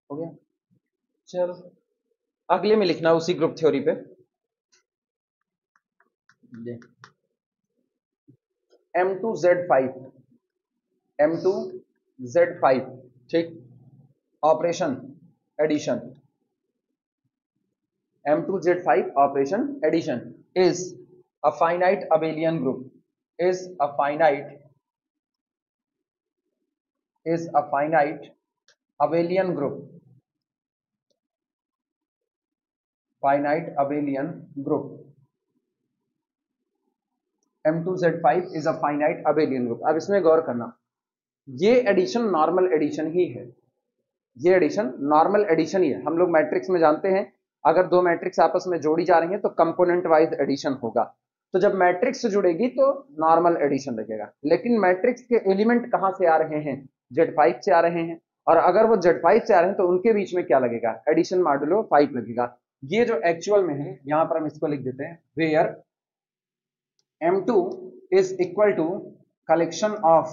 हो गया। चलो अगले में लिखना उसी ग्रुप थ्योरी पे। M2Z5 M2Z5 ठीक, operation addition, M2Z5 operation addition is a finite abelian group, is a finite abelian group, finite abelian group, M2Z5 is a finite abelian group। अब इसमें गौर करना, ये एडिशन नॉर्मल एडिशन ही है, ये addition normal addition ही है। हम लोग मैट्रिक्स में जानते हैं अगर दो मैट्रिक्स आपस में जोड़ी जा रही हैं तो कंपोनेंट वाइज एडिशन होगा, तो जब मैट्रिक्स से जुड़ेगी तो नॉर्मल एडिशन लगेगा। लेकिन मैट्रिक्स के एलिमेंट कहां से आ रहे हैं, Z5 से आ रहे हैं, और अगर वो Z5 से आ रहे हैं तो उनके बीच में क्या लगेगा, एडिशन मॉडुलो 5 लगेगा। ये जो एक्चुअल में है यहां पर हम इसको लिख देते हैं, where M2 is equal to collection of,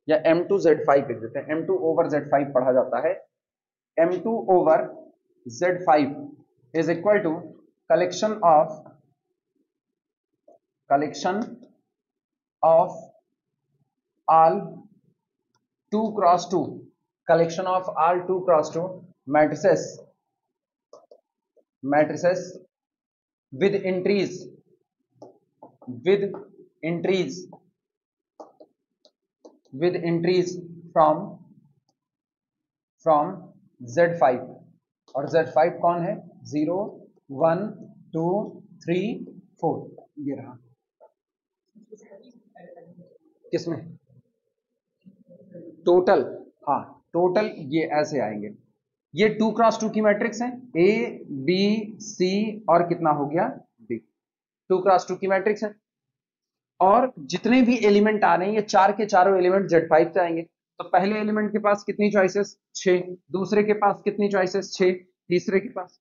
या M2Z5 लिख देते हैं, M2 ओवर Z5 पढ़ा जाता है, M2 over Z5 is equal to collection of all 2 cross 2, collection of all 2 cross 2 matrices with entries from Z5, और Z5 कौन है, 0 1 2 3 4, ये रहा। किसमें, टोटल, हाँ टोटल ये ऐसे आएंगे, ये 2 क्रॉस 2 की मैट्रिक्स है, A B C और कितना हो गया D, 2 क्रॉस 2 की मैट्रिक्स है, और जितने भी एलिमेंट आ रहे हैं ये चार के चारों एलिमेंट Z5 से आएंगे। तो पहले एलिमेंट के पास कितनी चॉइसेस, 6, दूसरे के पास कितनी चॉइसेस, 6, तीसरे के पास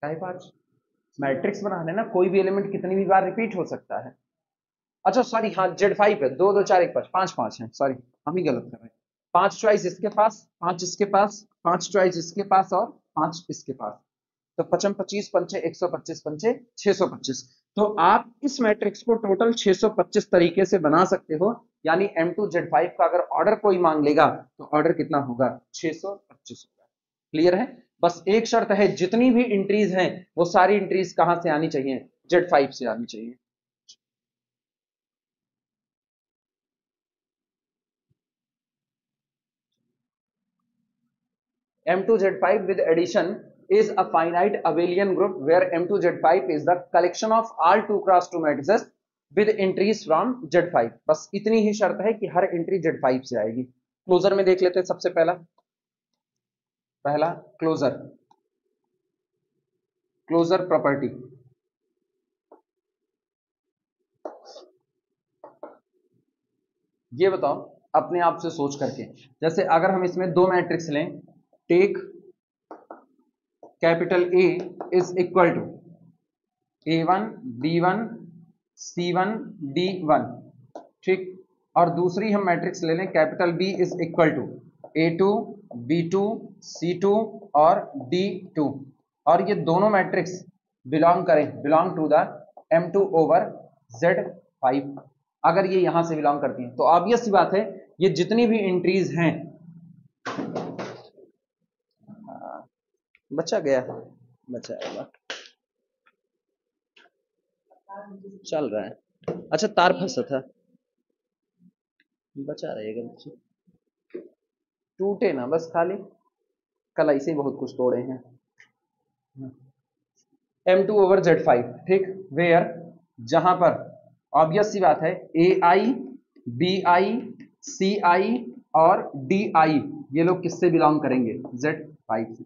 5। मैट्रिक्स बनाने ना कोई भी एलिमेंट कितनी भी बार रिपीट हो सकता है। अच्छा सॉरी, हाँ Z5 है, 2 2 4 1 5 5 है, सॉरी हम ही गलत कर रहे हैं। 5 चॉइस इसके पास, 5 इसके पास, 5 चॉइस इसके पास और 5 इसके पास, तो 55 25 पंचे 125 पंचे 625। तो आप इस मैट्रिक्स को टोटल 625 तरीके से बना सकते हो, यानी M2Z5 का अगर ऑर्डर कोई मांग लेगा तो ऑर्डर कितना होगा, 625 होगा। क्लियर है। बस एक शर्त है, जितनी भी एंट्रीज हैं वो सारी एंट्रीज कहां से आनी चाहिए, Z5 से आनी चाहिए। M2Z5 with addition is a finite abelian group where M2Z5 is the collection of all 2 cross 2 matrices with entries from Z5। बस इतनी ही शर्त है कि हर एंट्री Z5 से आएगी। क्लोजर में देख लेते हैं, सबसे पहला क्लोजर प्रॉपर्टी। ये बताओ अपने आप से सोच करके, जैसे अगर हम इसमें दो मैट्रिक्स लें, take capital A is equal to A1 B1 C1 D1, ठीक, और दूसरी हम मैट्रिक्स ले लें capital B is equal to A2 B2 C2 और D2, और ये दोनों matrix belong to the M2 over Z5। अगर ये यहां से बिलोंग करती हैं तो ऑब्वियस सी बात है ये जितनी भी एंट्रीज हैं, बचा गया चल रहा है, अच्छा तार फंसा था, बचा रहेगा, टूटे ना बस, खाली कल ऐसे ही बहुत कुछ तोड़े हैं। M2 ओवर Z5, ठीक, वेयर जहां पर ऑब्वियस सी बात है AI BI CI और DI ये लोग किससे बिलोंग करेंगे, Z5 से।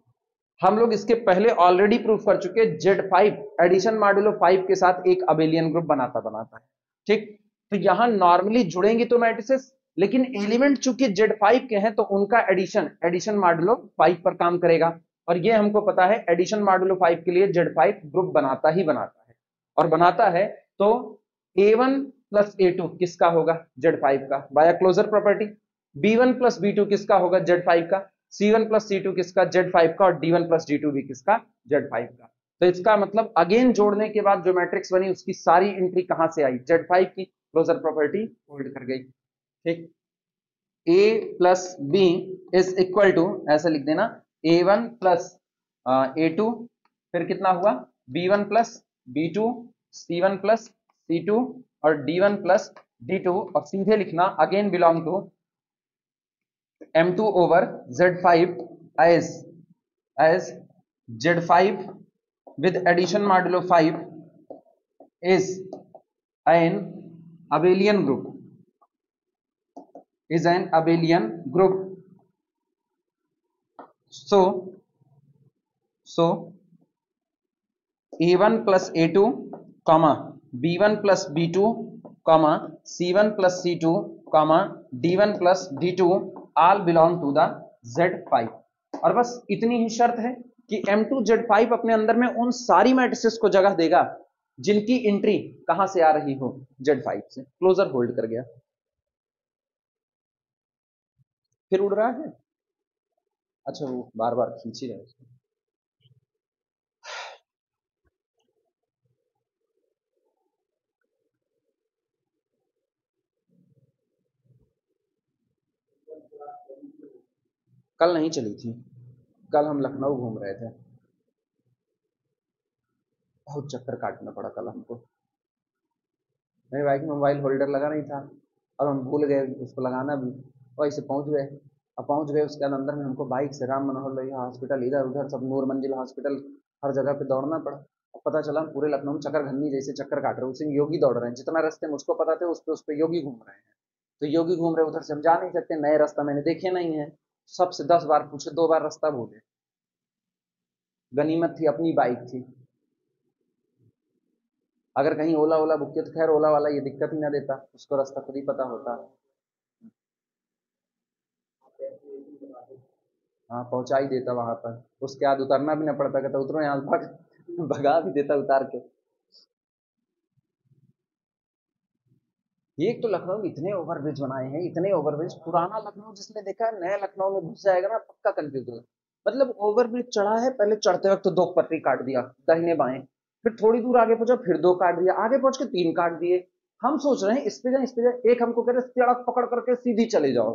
हम लोग इसके पहले ऑलरेडी प्रूफ कर चुके, Z5 एडिशन मॉड्यूलो 5 के साथ एक अबेलियन ग्रुप बनाता है, ठीक। तो यहां नॉर्मली जुड़ेंगे तो मैट्रिसेस, लेकिन एलिमेंट चूंकि Z5 के हैं तो उनका एडिशन मॉड्यूलो 5 पर काम करेगा, और ये हमको पता है एडिशन मॉड्यूलो 5 के लिए Z5 ग्रुप बनाता है, और बनाता है तो A1 प्लस A2 किसका होगा, Z5 का, by closure property. B1 plus B2 किसका होगा, Z5 का। C1 प्लस C2 किसका, Z5 का, और D1 प्लस D2 भी किसका, Z5 का। तो इसका मतलब अगेन जोड़ने के बाद जो मैट्रिक्स बनी उसकी सारी एंट्री कहां से आई, Z5 की, क्लोजर प्रॉपर्टी होल्ड कर गई। ठीक, A plus B is equal to, ऐसे लिख देना, A1 प्लस A2, फिर कितना हुआ B1 plus B2, C1 plus C2 और D1 प्लस D2, और सीधे लिखना again belong to M2 over Z5 as Z5 with addition modulo 5 is an abelian group, is an abelian group. So A1 plus A2 comma B1 plus B2 comma C1 plus C2 comma D1 plus D2 all belong to the Z5। और बस इतनी ही शर्त है कि M2 Z5 अपने अंदर में उन सारी मैट्रिसेस को जगह देगा जिनकी एंट्री कहां से आ रही हो, Z5 से। क्लोजर होल्ड कर गया। फिर उड़ रहा है, अच्छा वो बार बार खींच ही रहा है। कल नहीं चली थी, कल हम लखनऊ घूम रहे थे, बहुत चक्कर काटना पड़ा कल हमको। मेरे बाइक में मोबाइल होल्डर लगा नहीं था और हम भूल गए उसको लगाना भी, वैसे पहुंच गए। अब पहुंच गए उसके अंदर में हमको बाइक से राम मनोहर लोहिया हॉस्पिटल, इधर उधर सब, नूर मंजिल हॉस्पिटल, हर जगह पे दौड़ना पड़ा। अब पता चला पूरे लखनऊ में चक्कर घन्नी जैसे चक्कर काट रहे, उसी में योगी दौड़ रहे हैं, जितना रास्ते मुझको पता थे उस पे योगी घूम रहे हैं। तो योगी घूम रहे, उधर से हम जा नहीं सकते, नए रास्ता मैंने देखे नहीं है, सबसे 10 बार पूछे, 2 बार रास्ता भूले। गनीमत थी अपनी बाइक थी, अगर कहीं ओला ओला बुक किया तो खैर ओला वाला ये दिक्कत ही ना देता, उसको रास्ता खुद ही पता होता। हाँ पहुंचा ही देता वहां पर, उसके बाद उतरना भी ना पड़ता, कहता उतरो यहाँ, भगा भी देता उतार के। एक तो लखनऊ में इतने ओवरब्रिज बनाए हैं, इतने ओवरब्रिज, पुराना लखनऊ जिसने देखा है नया लखनऊ में घुस जाएगा ना पक्का कंफ्यूज होगा। मतलब ओवरब्रिज चढ़ा है, पहले चढ़ते वक्त तो 2 पटरी काट दिया दाहिने बाएं, फिर थोड़ी दूर आगे पहुंचा फिर 2 काट दिया, आगे पहुंच के 3 काट दिए। हम सोच रहे हैं इस पे जाए इस पे जाए, एक हमको कह रहे सड़क पकड़ करके सीधी चले जाओ,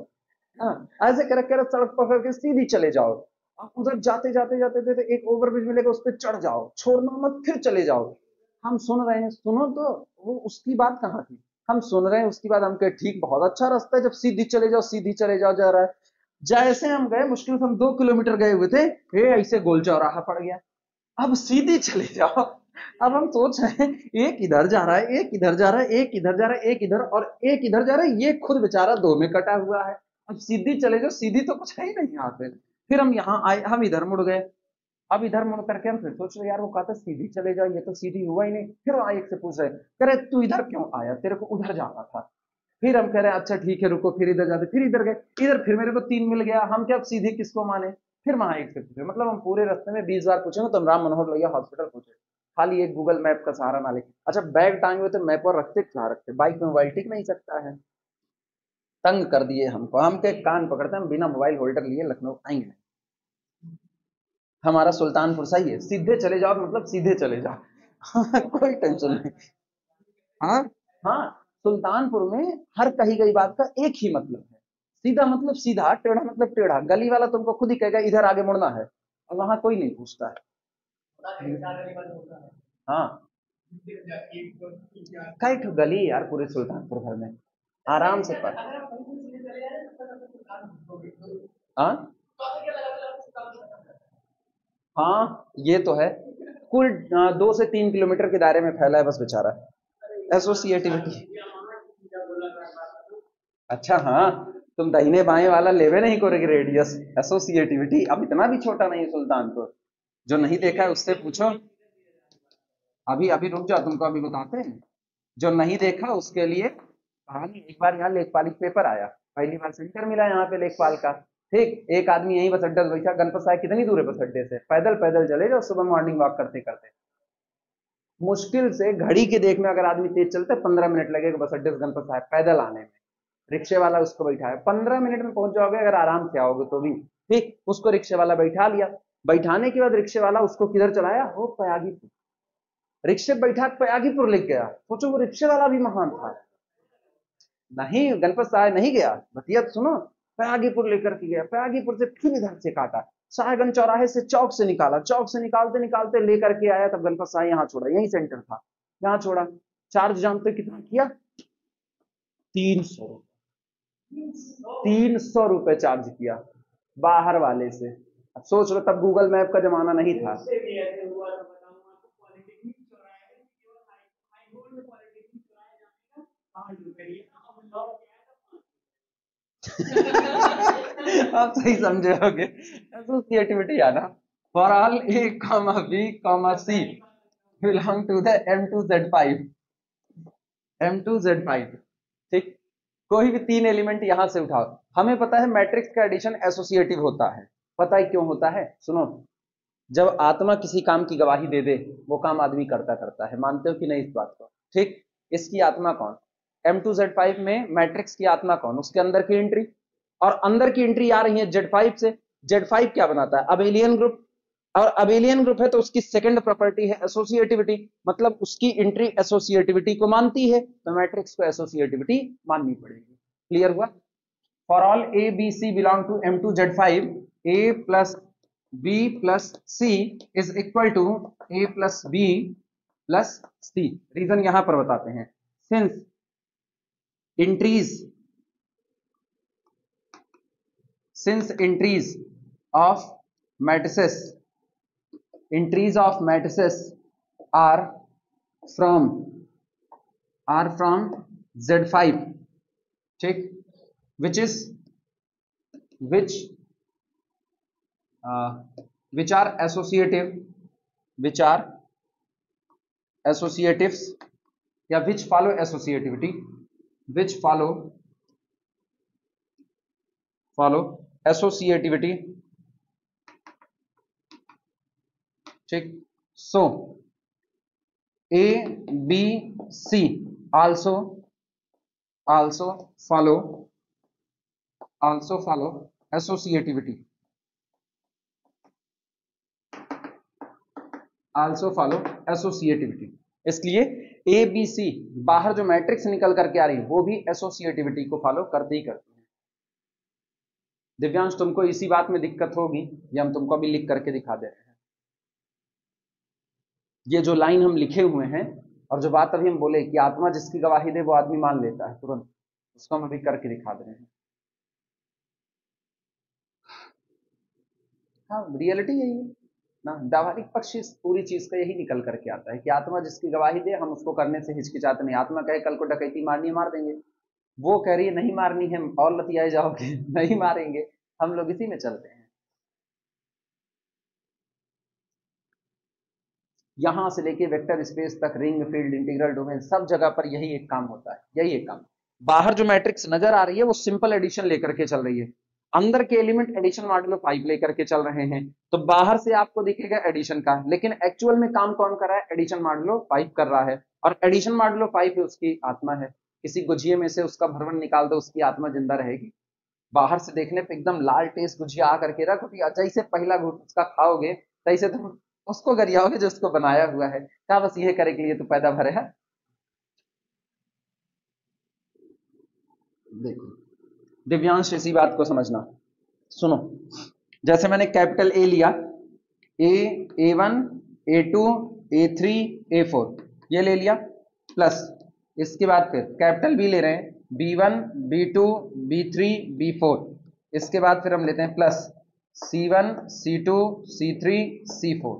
हाँ ऐसे कह रहे सड़क पकड़ के सीधी चले जाओ। अब उधर जाते जाते जाते जाते एक ओवरब्रिज मिलेगा उस पर चढ़ जाओ, छोड़ना मत फिर चले जाओ। हम सुन रहे हैं, सुनो तो, वो उसकी बात कहाँ थी, हम सुन रहे हैं उसकी बात, हम कहे ठीक बहुत अच्छा रास्ता है, जब सीधी चले जाओ सीधी चले जाओ जा रहा है। जैसे हम गए, मुश्किल से हम 2 किलोमीटर गए हुए थे, ऐसे गोल चौराहा पड़ गया, अब सीधी चले जाओ। अब हम सोच रहे हैं एक इधर जा रहा है, एक इधर जा रहा है, एक इधर जा रहा है, एक इधर और एक इधर जा रहा है, ये खुद बेचारा 2 में कटा हुआ है। अब सीधी चले जाओ, सीधी तो कुछ है ही नहीं यहाँ पे। फिर हम यहाँ आए, हम इधर मुड़ गए, अब इधर मुड़ करके हम फिर सोच रहे यार वो कहता सीधी चले जाओ, ये तो सीधी हुआ ही नहीं। फिर वहां एक से पूछ रहे, कह रहे तू इधर क्यों आया, तेरे को उधर जाना था। फिर हम कह रहे अच्छा ठीक है रुको, फिर इधर जाते, फिर इधर गए, इधर फिर मेरे को 3 मिल गया, हम क्या अब सीधे किसको माने। फिर वहां एक से पूछे, मतलब हम पूरे रास्ते में 20 बार पूछेंगे तो हम राम मनोहर लोहिया हॉस्पिटल पूछे, खाली एक गूगल मैप का सहारा ना ले। अच्छा बैग टांगे हुए तो मैप और रखते कहाँ रखते, बाइक में मोबाइल टिक नहीं सकता है। तंग कर दिए हमको, हम के कान पकड़ते हैं, बिना मोबाइल होल्डर लिए लखनऊ आएंगे, हमारा सुल्तानपुर सही है, सीधे चले जाओ मतलब सीधे चले जाओ। कोई टेंशन नहीं। हाँ हाँ, सुल्तानपुर में हर कही गई बात का एक ही मतलब है, सीधा मतलब सीधा, टेढ़ा मतलब टेढ़ा। गली वाला तुमको खुद ही कहेगा इधर आगे मुड़ना है, और वहां कोई नहीं पूछता है। हाँ कई ठो गली यार पूरे सुल्तानपुर भर में, आराम से पर। हाँ हाँ ये तो है, कुल 2 से 3 किलोमीटर के दायरे में फैला है बस बेचारा, एसोसिएटिविटी। अच्छा हाँ, तुम दाहिने बाएं वाला लेवे नहीं करोगे रेडियस, एसोसिएटिविटी। अब इतना भी छोटा नहीं है सुल्तानपुर, जो नहीं देखा है उससे पूछो। अभी अभी रुक जाओ, तुमको अभी बताते हैं, जो नहीं देखा उसके लिए कहानी। एक बार यहाँ लेखपाल का पेपर आया, पहली बार सेंटर मिला यहाँ पे लेखपाल का। ठीक, एक आदमी यहीं बस अड्डा बैठा, गणपत साहब कितनी दूर है बस अड्डे से, पैदल पैदल चले जाओ सुबह मॉर्निंग वॉक करते करते। मुश्किल से घड़ी के देख में अगर आदमी तेज चलता है 15 मिनट लगेगा बस अड्डे से गणपत साहब पैदल आने में। रिक्शे वाला उसको बैठाया, 15 मिनट में पहुंच जाओगे अगर आराम से आओगे तो भी। ठीक, उसको रिक्शे वाला बैठा लिया, बैठाने के बाद रिक्शे वाला उसको किधर चलाया, वो पयागीपुर, रिक्शे बैठा पयागीपुर ले गया। सोचो वो रिक्शे वाला भी महान था। नहीं, गणपत साहब नहीं गया, बतिया सुनो, पयागीपुर लेकर के गया, पयागीपुर से फिर इधर से काटा, शाहगंज चौराहे से चौक से निकाला, चौक से निकालते निकालते लेकर के आया, तब गणपत साहब यहाँ छोड़ा, यही सेंटर था, यहाँ छोड़ा। चार्ज जानते कितना किया, 300 रुपए, 300 रुपए चार्ज किया बाहर वाले से। अब सोच लो, तब गूगल मैप का जमाना नहीं था। आप सही समझे होगे, एसोसिएटिविटी आना, for all A comma B comma C belong to the M2Z5, M2Z5। ठीक, कोई भी 3 एलिमेंट यहां से उठाओ। हमें पता है मैट्रिक्स का एडिशन एसोसिएटिव होता है, पता है क्यों होता है, सुनो, जब आत्मा किसी काम की गवाही दे दे, वो काम आदमी करता करता है, मानते हो कि नहीं इस बात को। ठीक, इसकी आत्मा कौन, M2Z5 में मैट्रिक्स की आत्मा कौन, उसके अंदर की एंट्री, और अंदर की एंट्री आ रही है Z5 से। Z5 क्या बनाता है, अबेलियन ग्रुप, और अबेलियन ग्रुप है तो उसकी सेकंड प्रॉपर्टी है एसोसिएटिविटी, मतलब उसकी एंट्री एसोसिएटिविटी को मानती है, तो मैट्रिक्स को एसोसिएटिविटी माननी पड़ेगी। क्लियर हुआ। For all A B C belong to M2Z5, A plus B plus C is equal to A plus B plus C. Reason यहां पर बताते हैं, since entries of matrices are from Z5, ठीक, which are associatives या which follow associativity, ठीक। so A B C also follow associativity, इसलिए ए B सी बाहर जो मैट्रिक्स निकल करके आ रही है वो भी एसोसिएटिविटी को फॉलो करते ही करती है। दिव्यांश, तुमको इसी बात में दिक्कत होगी, ये हम तुमको भी लिख करके दिखा दे रहे हैं। ये जो लाइन हम लिखे हुए हैं और जो बात अभी हम बोले कि आत्मा जिसकी गवाही दे वो आदमी मान लेता है तुरंत, उसको हम अभी करके दिखा दे रहे हैं। हाँ, रियलिटी यही है ना, व्यावहारिक पक्ष इस पूरी चीज का यही निकल करके आता है कि आत्मा जिसकी गवाही दे हम उसको करने से हिचकिचाते नहीं। आत्मा कहे कल को डकैती मारनी है, मार देंगे, वो कह रही है नहीं मारनी है और लतियाए जाओगे, नहीं मारेंगे, हम लोग इसी में चलते हैं। यहां से लेके वेक्टर स्पेस तक, रिंग, फील्ड, इंटीग्रल डोमेन, सब जगह पर यही एक काम होता है, यही एक काम। बाहर जो मैट्रिक्स नजर आ रही है वो सिंपल एडिशन लेकर के चल रही है, अंदर के एलिमेंट एडिशन मॉड्यूलो 5 लेकर के चल रहे हैं, तो बाहर से आपको दिखेगा एडिशन का, लेकिन एक्चुअल में काम कौन कर रहा है, एडिशन मॉड्यूलो 5 कर रहा है, और एडिशन मॉड्यूलो 5 उसकी आत्मा है। किसी गुजिये में से उसका भ्रमण निकाल दो, उसकी आत्मा जिंदा रहेगी। बाहर से देखने पे एकदम लाल टेस्ट गुजिया आ करके रखो, जैसे पहला घूट उसका खाओगे तैसे तुम उसको गरियाओगे जो उसको बनाया हुआ है, क्या बस ये करे के लिए तो पैदा भरे है। देखो दिव्यांश, इसी बात को समझना, सुनो, जैसे मैंने कैपिटल ए लिया, A1 A2 A3 A4 ये ले लिया, प्लस इसके बाद फिर कैपिटल बी ले रहे हैं, B1 B2 B3 B4, इसके बाद फिर हम लेते हैं plus C1 C2 C3 C4।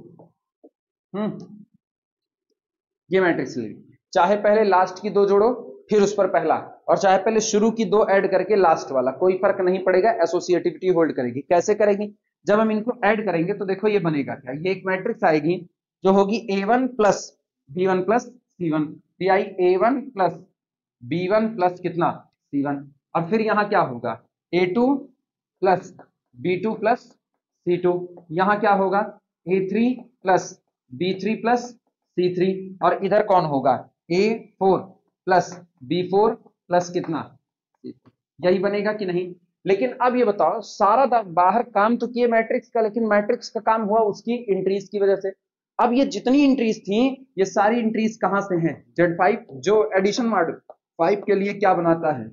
ये मैट्रिक्स ले, चाहे पहले लास्ट की दो जोड़ो फिर उस पर पहला, और चाहे पहले शुरू की दो ऐड करके लास्ट वाला, कोई फर्क नहीं पड़ेगा, एसोसिएटिविटी होल्ड करेगी। कैसे करेगी, जब हम इनको ऐड करेंगे तो देखो ये बनेगा क्या, ये एक मैट्रिक्स आएगी जो होगी A1 plus B1 plus C1, A1 plus B1 plus कितना C1, और फिर यहाँ क्या होगा A2 plus B2 plus C2, यहाँ क्या होगा A3 plus B3 plus C3, और इधर कौन होगा A4 प्लस B4 प्लस कितना C4। यही बनेगा कि नहीं? लेकिन अब ये बताओ, सारा बाहर काम तो किए मैट्रिक्स का, लेकिन मैट्रिक्स का काम हुआ उसकी इंट्रीज की वजह से। अब ये जितनी इंट्रीज थी, ये सारी इंट्रीज कहां से हैं? Z5, जो एडिशन मॉडल 5 के लिए क्या बनाता है?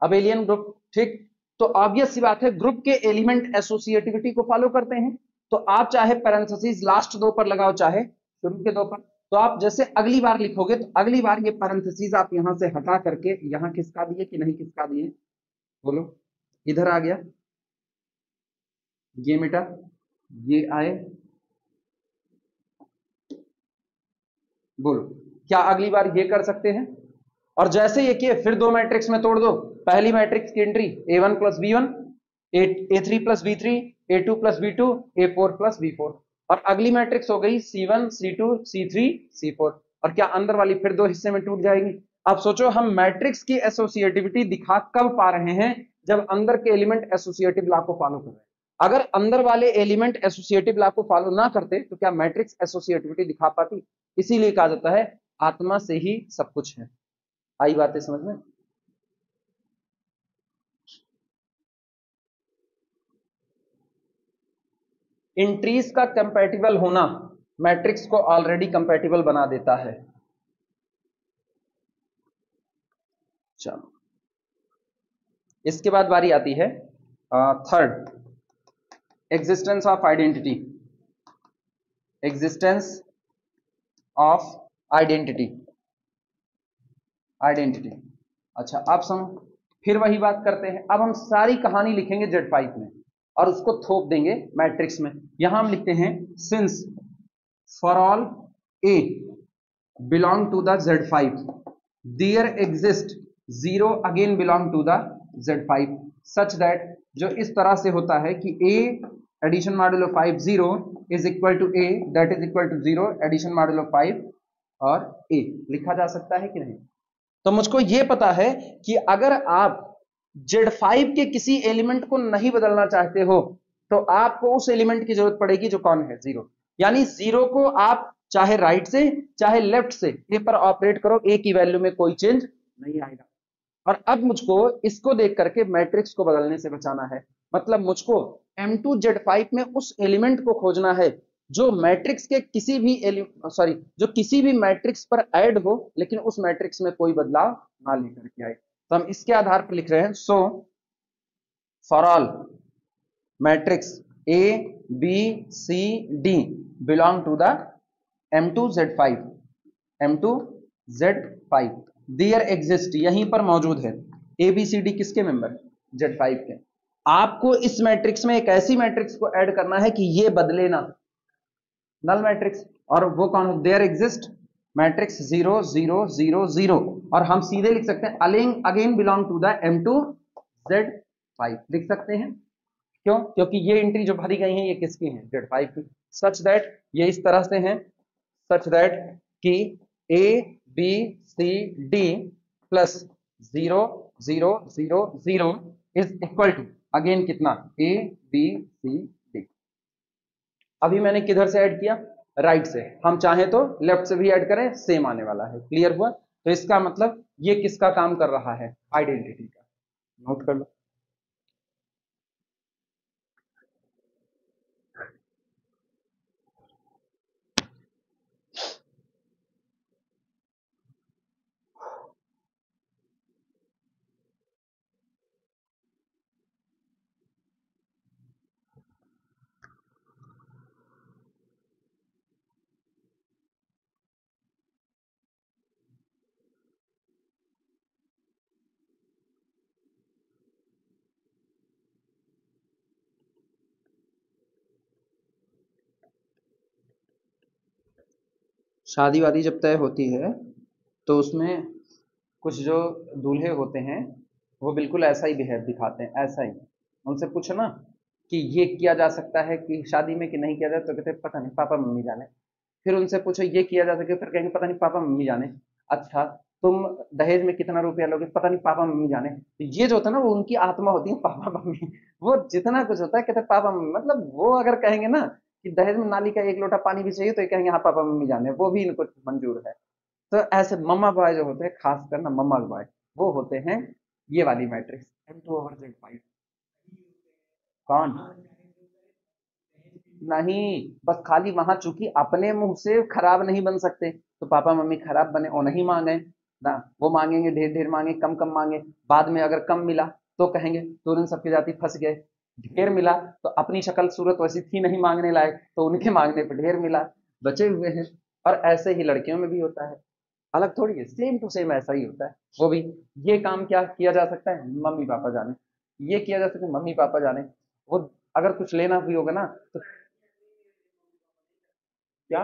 Abelian group. ठीक, तो ऑब्वियस सी बात है, ग्रुप के एलिमेंट एसोसिएटिविटी को फॉलो करते हैं। तो आप चाहे पैरेंथेसिस लास्ट दो पर लगाओ, चाहे शुरू के दो पर, तो आप जैसे अगली बार लिखोगे तो अगली बार ये पैरेंथेसिस आप यहां से हटा करके यहां खिसका दिए कि नहीं खिसका दिए? बोलो, इधर आ गया, ये मिटा, ये आए, बोलो क्या अगली बार ये कर सकते हैं? और जैसे ये किए फिर दो मैट्रिक्स में तोड़ दो। पहली मैट्रिक्स की entry A1 plus B1, A3 plus B3, A2 plus B2, A4 plus B4, और अगली मैट्रिक्स हो गई C1 C2 C3 C4। और क्या अंदर वाली फिर दो हिस्से में टूट जाएगी? अब सोचो, हम मैट्रिक्स की एसोसिएटिविटी दिखा कब पा रहे हैं? जब अंदर के एलिमेंट एसोसिएटिव लॉ को फॉलो कर रहे हैं। अगर अंदर वाले एलिमेंट एसोसिएटिव लॉ को फॉलो ना करते तो क्या मैट्रिक्स एसोसिएटिविटी दिखा पाती? इसीलिए कहा जाता है आत्मा से ही सब कुछ है। आई बातें समझ में? इंट्रीज का कंपैटिबल होना मैट्रिक्स को ऑलरेडी कंपैटिबल बना देता है। चलो, इसके बाद बारी आती है third, existence of identity. Existence of identity. Identity, अच्छा अब फिर वही बात करते हैं। अब हम सारी कहानी लिखेंगे Z5 में और उसको थोप देंगे मैट्रिक्स में। यहां हम लिखते हैं since for all A belong to the Z5 there exist 0 again belong to the Z5 such that, जो इस तरह से होता है कि A addition modulo 5 0 is equal to A that is equal to 0 addition modulo 5 और A लिखा जा सकता है कि नहीं? तो मुझको यह पता है कि अगर आप Z5 के किसी एलिमेंट को नहीं बदलना चाहते हो तो आपको उस एलिमेंट की जरूरत पड़ेगी जो कौन है? 0। यानी 0 को आप चाहे राइट से चाहे लेफ्ट से ए पर ऑपरेट करो, ए की वैल्यू में कोई चेंज नहीं आएगा। और अब मुझको इसको देख करके मैट्रिक्स को बदलने से बचाना है। मतलब मुझको M2 Z5 में उस एलिमेंट को खोजना है जो मैट्रिक्स के किसी भी जो किसी भी मैट्रिक्स पर ऐड हो लेकिन उस मैट्रिक्स में कोई बदलाव ना लेकर के आए। तो हम इसके आधार पर लिख रहे हैं, so for all matrix A B C D belong to the M2 Z5 M2 Z5 there exist, यहीं पर मौजूद है ABCD किसके मेंबर? Z5 के। आपको इस मैट्रिक्स में एक ऐसी मैट्रिक्स को ऐड करना है कि ये बदले ना, नल मैट्रिक्स। और वो कौन है? देयर एग्जिस्ट मैट्रिक्स 0 0 0 0, और हम सीधे लिख सकते हैं again belong to the M2 Z5 लिख सकते हैं। क्यों? क्योंकि ये एंट्री जो भरी गई है ये किसकी है? Z5 की। सच दैट ये इस तरह से हैं, सच दैट कि A B C D plus 0 0 0 0 is equal to again कितना? A B C D। अभी मैंने किधर से ऐड किया? राइट से। हम चाहें तो लेफ्ट से भी ऐड करें, सेम आने वाला है। क्लियर हुआ? तो इसका मतलब ये किसका काम कर रहा है? आइडेंटिटी का। नोट कर लो। शादी वादी जब तय होती है तो उसमें कुछ जो दूल्हे होते हैं वो बिल्कुल ऐसा ही बिहेव दिखाते हैं, ऐसा ही। उनसे पूछो ना कि ये किया जा सकता है कि शादी में कि नहीं किया जाए, तो कहते पता नहीं, पापा मम्मी जाने। फिर उनसे पूछो ये किया जा सके, फिर कहेंगे पता नहीं, पापा मम्मी जाने। अच्छा, तुम दहेज में कितना रुपया लोगे? पता नहीं, पापा मम्मी जाने। तो ये जो होता है ना, वो उनकी आत्मा होती है, पापा मम्मी। वो जितना कुछ होता है कहते हैं पापा मम्मी। मतलब वो अगर कहेंगे ना कि दहेज में नाली का 1 लोटा पानी भी चाहिए, तो ये कहेंगे हाँ पापा मम्मी जाने, वो भी इनको मंजूर है। तो ऐसे मम्मा बॉय जो होते हैं, खासकर ना मम्मा बॉय, वो होते हैं ये वाली मैट्रिक्स M2/Z5। कौन? नहीं, बस खाली वहां चूंकि अपने मुंह से खराब नहीं बन सकते तो पापा मम्मी खराब बने और नहीं मांगे ना, वो मांगेंगे ढेर ढेर मांगे, कम कम मांगे, बाद में अगर कम मिला तो कहेंगे तो उन सबकी जाति फंस गए। ढेर मिला तो अपनी शक्ल सूरत वैसी थी नहीं मांगने लायक, तो उनके मांगने पर ढेर मिला, बचे हुए हैं। और ऐसे ही लड़कियों में भी होता है, अलग थोड़ी है, सेम टू सेम ऐसा ही होता है वो भी। ये काम क्या किया जा सकता है, मम्मी पापा जाने। ये किया जा सकता है, मम्मी पापा जाने। वो अगर कुछ लेना भी होगा ना तो क्या?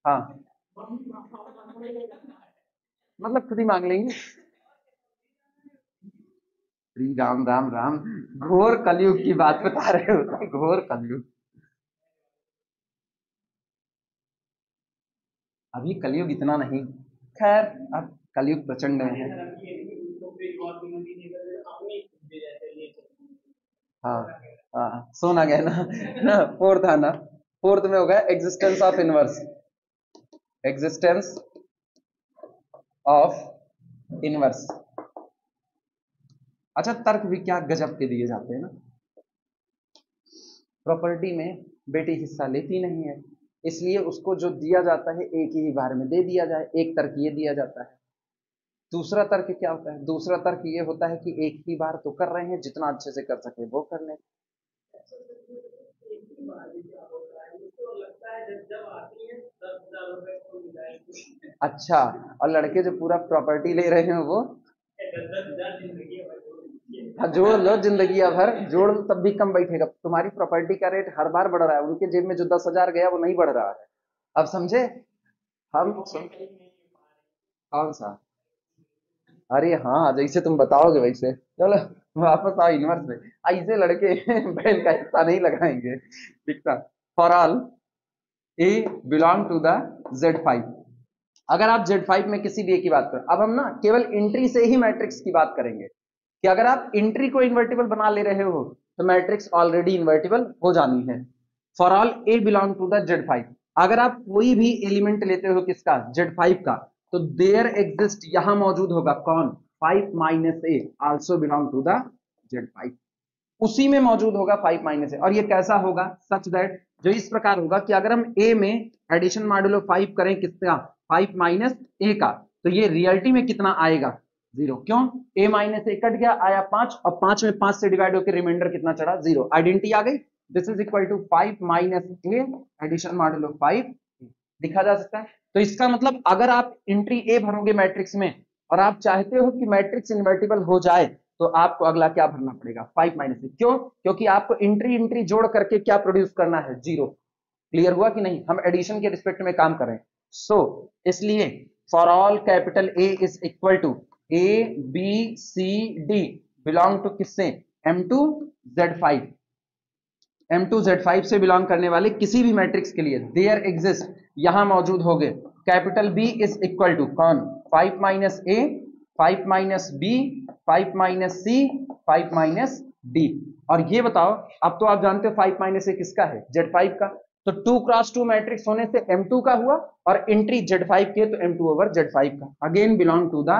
हाँ, मतलब खुद ही मांग लेंगे। श्री राम राम राम, घोर कलयुग की बात बता रहे हो, घोर कलयुग। अभी कलयुग इतना नहीं, खैर अब कलयुग प्रचंड में है। हाँ हाँ, सोना गहना ना, फोर्थ आना, फोर्थ में होगा existence of inverse. Existence of inverse. अच्छा, तर्क भी क्या गजब के दिए जाते हैं ना। प्रॉपर्टी में बेटी हिस्सा लेती नहीं है, इसलिए उसको जो दिया जाता है एक ही बार में दे दिया जाए, एक तर्क ये दिया जाता है। दूसरा तर्क क्या होता है? दूसरा तर्क ये होता है कि एक ही बार तो कर रहे हैं, जितना अच्छे से कर सके वो कर लें। अच्छा, और लड़के जो पूरा प्रॉपर्टी ले रहे हैं वो, हाँ जोड़ लो जिंदगी भर, जोड़ लो तब भी कम बैठेगा। तुम्हारी प्रॉपर्टी का रेट हर बार बढ़ रहा है, उनके जेब में जो 10,000 गया वो नहीं बढ़ रहा है। अब समझे? हम कौन सा? अरे हाँ, जैसे तुम बताओगे वैसे। चलो वापस आओ यूनिवर्स में। ऐसे लड़के बहन का हिस्सा नहीं लगाएंगे, दिखता। For all A belong to the Z5। अगर आप Z5 में किसी भी ए की बात करें, अब हम ना केवल इंट्री से ही मैट्रिक्स की बात करेंगे कि अगर आप इंट्री को इन्वर्टिबल बना ले रहे हो तो मैट्रिक्स ऑलरेडी इन्वर्टिबल हो जानी है। For all A belong to the Z5, अगर आप कोई भी एलिमेंट लेते हो किसका, Z5 का, तो देयर एग्जिस्ट यहां मौजूद होगा कौन, 5 - a also belong to the Z5। उसी में मौजूद होगा 5 - a, और ये कैसा होगा, सच दैट जो इस प्रकार होगा कि अगर हम ए में एडिशन मॉड्यूलो 5 करें किसका, 5 - a का, तो ये रियलिटी में कितना आएगा, 0। क्यों? a - a कट गया, आया 5, और 5 में 5 से डिवाइड होकर रिमाइंडर कितना चढ़ा, 0। आइडेंटिटी आ गई। This is equal to 5 - a addition modulo 5 लिखा जा सकता है। तो इसका मतलब अगर आप एंट्री ए भरोगे मैट्रिक्स में और आप चाहते हो कि मैट्रिक्स इन्वर्टिबल हो जाए, तो आपको अगला क्या भरना पड़ेगा, 5 - a। क्यों? क्योंकि आपको एंट्री एंट्री जोड़ करके क्या प्रोड्यूस करना है, 0। क्लियर हुआ कि नहीं? हम एडिशन के रिस्पेक्ट में काम कर रहे हैं। सो इसलिए for all capital A is equal to A B C D belong to किससे, M2Z5। M2Z5 से बिलोंग करने वाले किसी भी मैट्रिक्स के लिए देयर एग्जिस्ट यहां मौजूद होंगे। Capital B is equal to कौन, 5 - a, 5 - b, 5 - c, 5 - d। और ये बताओ, अब तो आप जानते हो 5 - a किसका है, Z5 का। तो 2 × 2 मैट्रिक्स होने से M2 का हुआ, और एंट्री Z5 के तो M2/Z5 का, again belong to the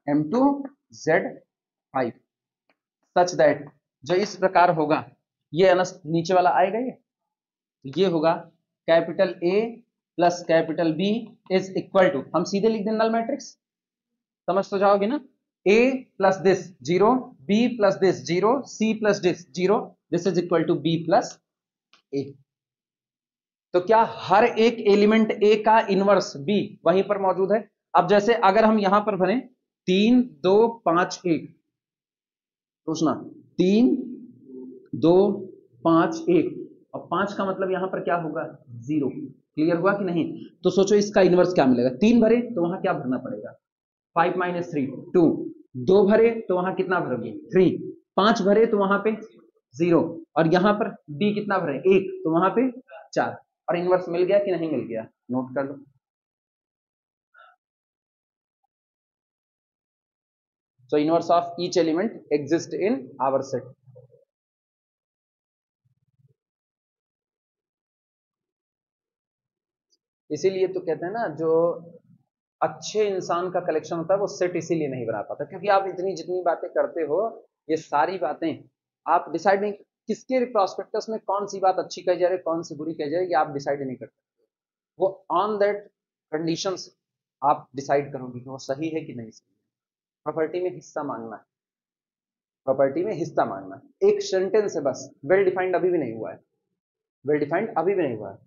M2Z5। Such that जो इस प्रकार होगा, ये अनस नीचे वाला आएगा, ये होगा capital A plus capital B is equal to, हम सीधे लिख दें नल मैट्रिक्स, समझ तो जाओगे ना। A plus this 0, B plus this 0, C plus this 0, this is equal to B plus A. तो क्या हर एक एलिमेंट ए का इनवर्स बी वहीं पर मौजूद है? अब जैसे अगर हम यहां पर भरें 3 2 5 1, सोचना, 3 2 5 1, और 5 का मतलब यहां पर क्या होगा, 0। क्लियर हुआ कि नहीं? तो सोचो इसका इनवर्स क्या मिलेगा, 3 भरे तो वहां क्या भरना पड़ेगा, 5 - 3 2, 2 भरे तो वहां कितना भरोगे, 3, 5 भरे तो वहां पे 0, और यहां पर b कितना भरे, 1, तो वहां पे 4। और इनवर्स मिल गया कि नहीं मिल गया, नोट कर लो। So inverse of each element exist in our set। इसीलिए तो कहते हैं ना, जो अच्छे इंसान का कलेक्शन होता है, वो सेट इसीलिए नहीं बना पाता क्योंकि आप इतनी जितनी बातें करते हो, ये सारी बातें आप डिसाइड नहीं, किसके प्रॉस्पेक्टस में कौन सी बात अच्छी कही जा रही है, कौन सी बुरी कही जा रही है, ये आप डिसाइड नहीं कर सकते। वो ऑन दैट कंडीशंस आप डिसाइड करोगे कि वो सही है कि नहीं सही है। प्रॉपर्टी में हिस्सा मांगना है, प्रॉपर्टी में हिस्सा मांगना है, एक सेंटेंस है बस, वेल डिफाइंड अभी भी नहीं हुआ है, वेल डिफाइंड अभी भी नहीं हुआ है।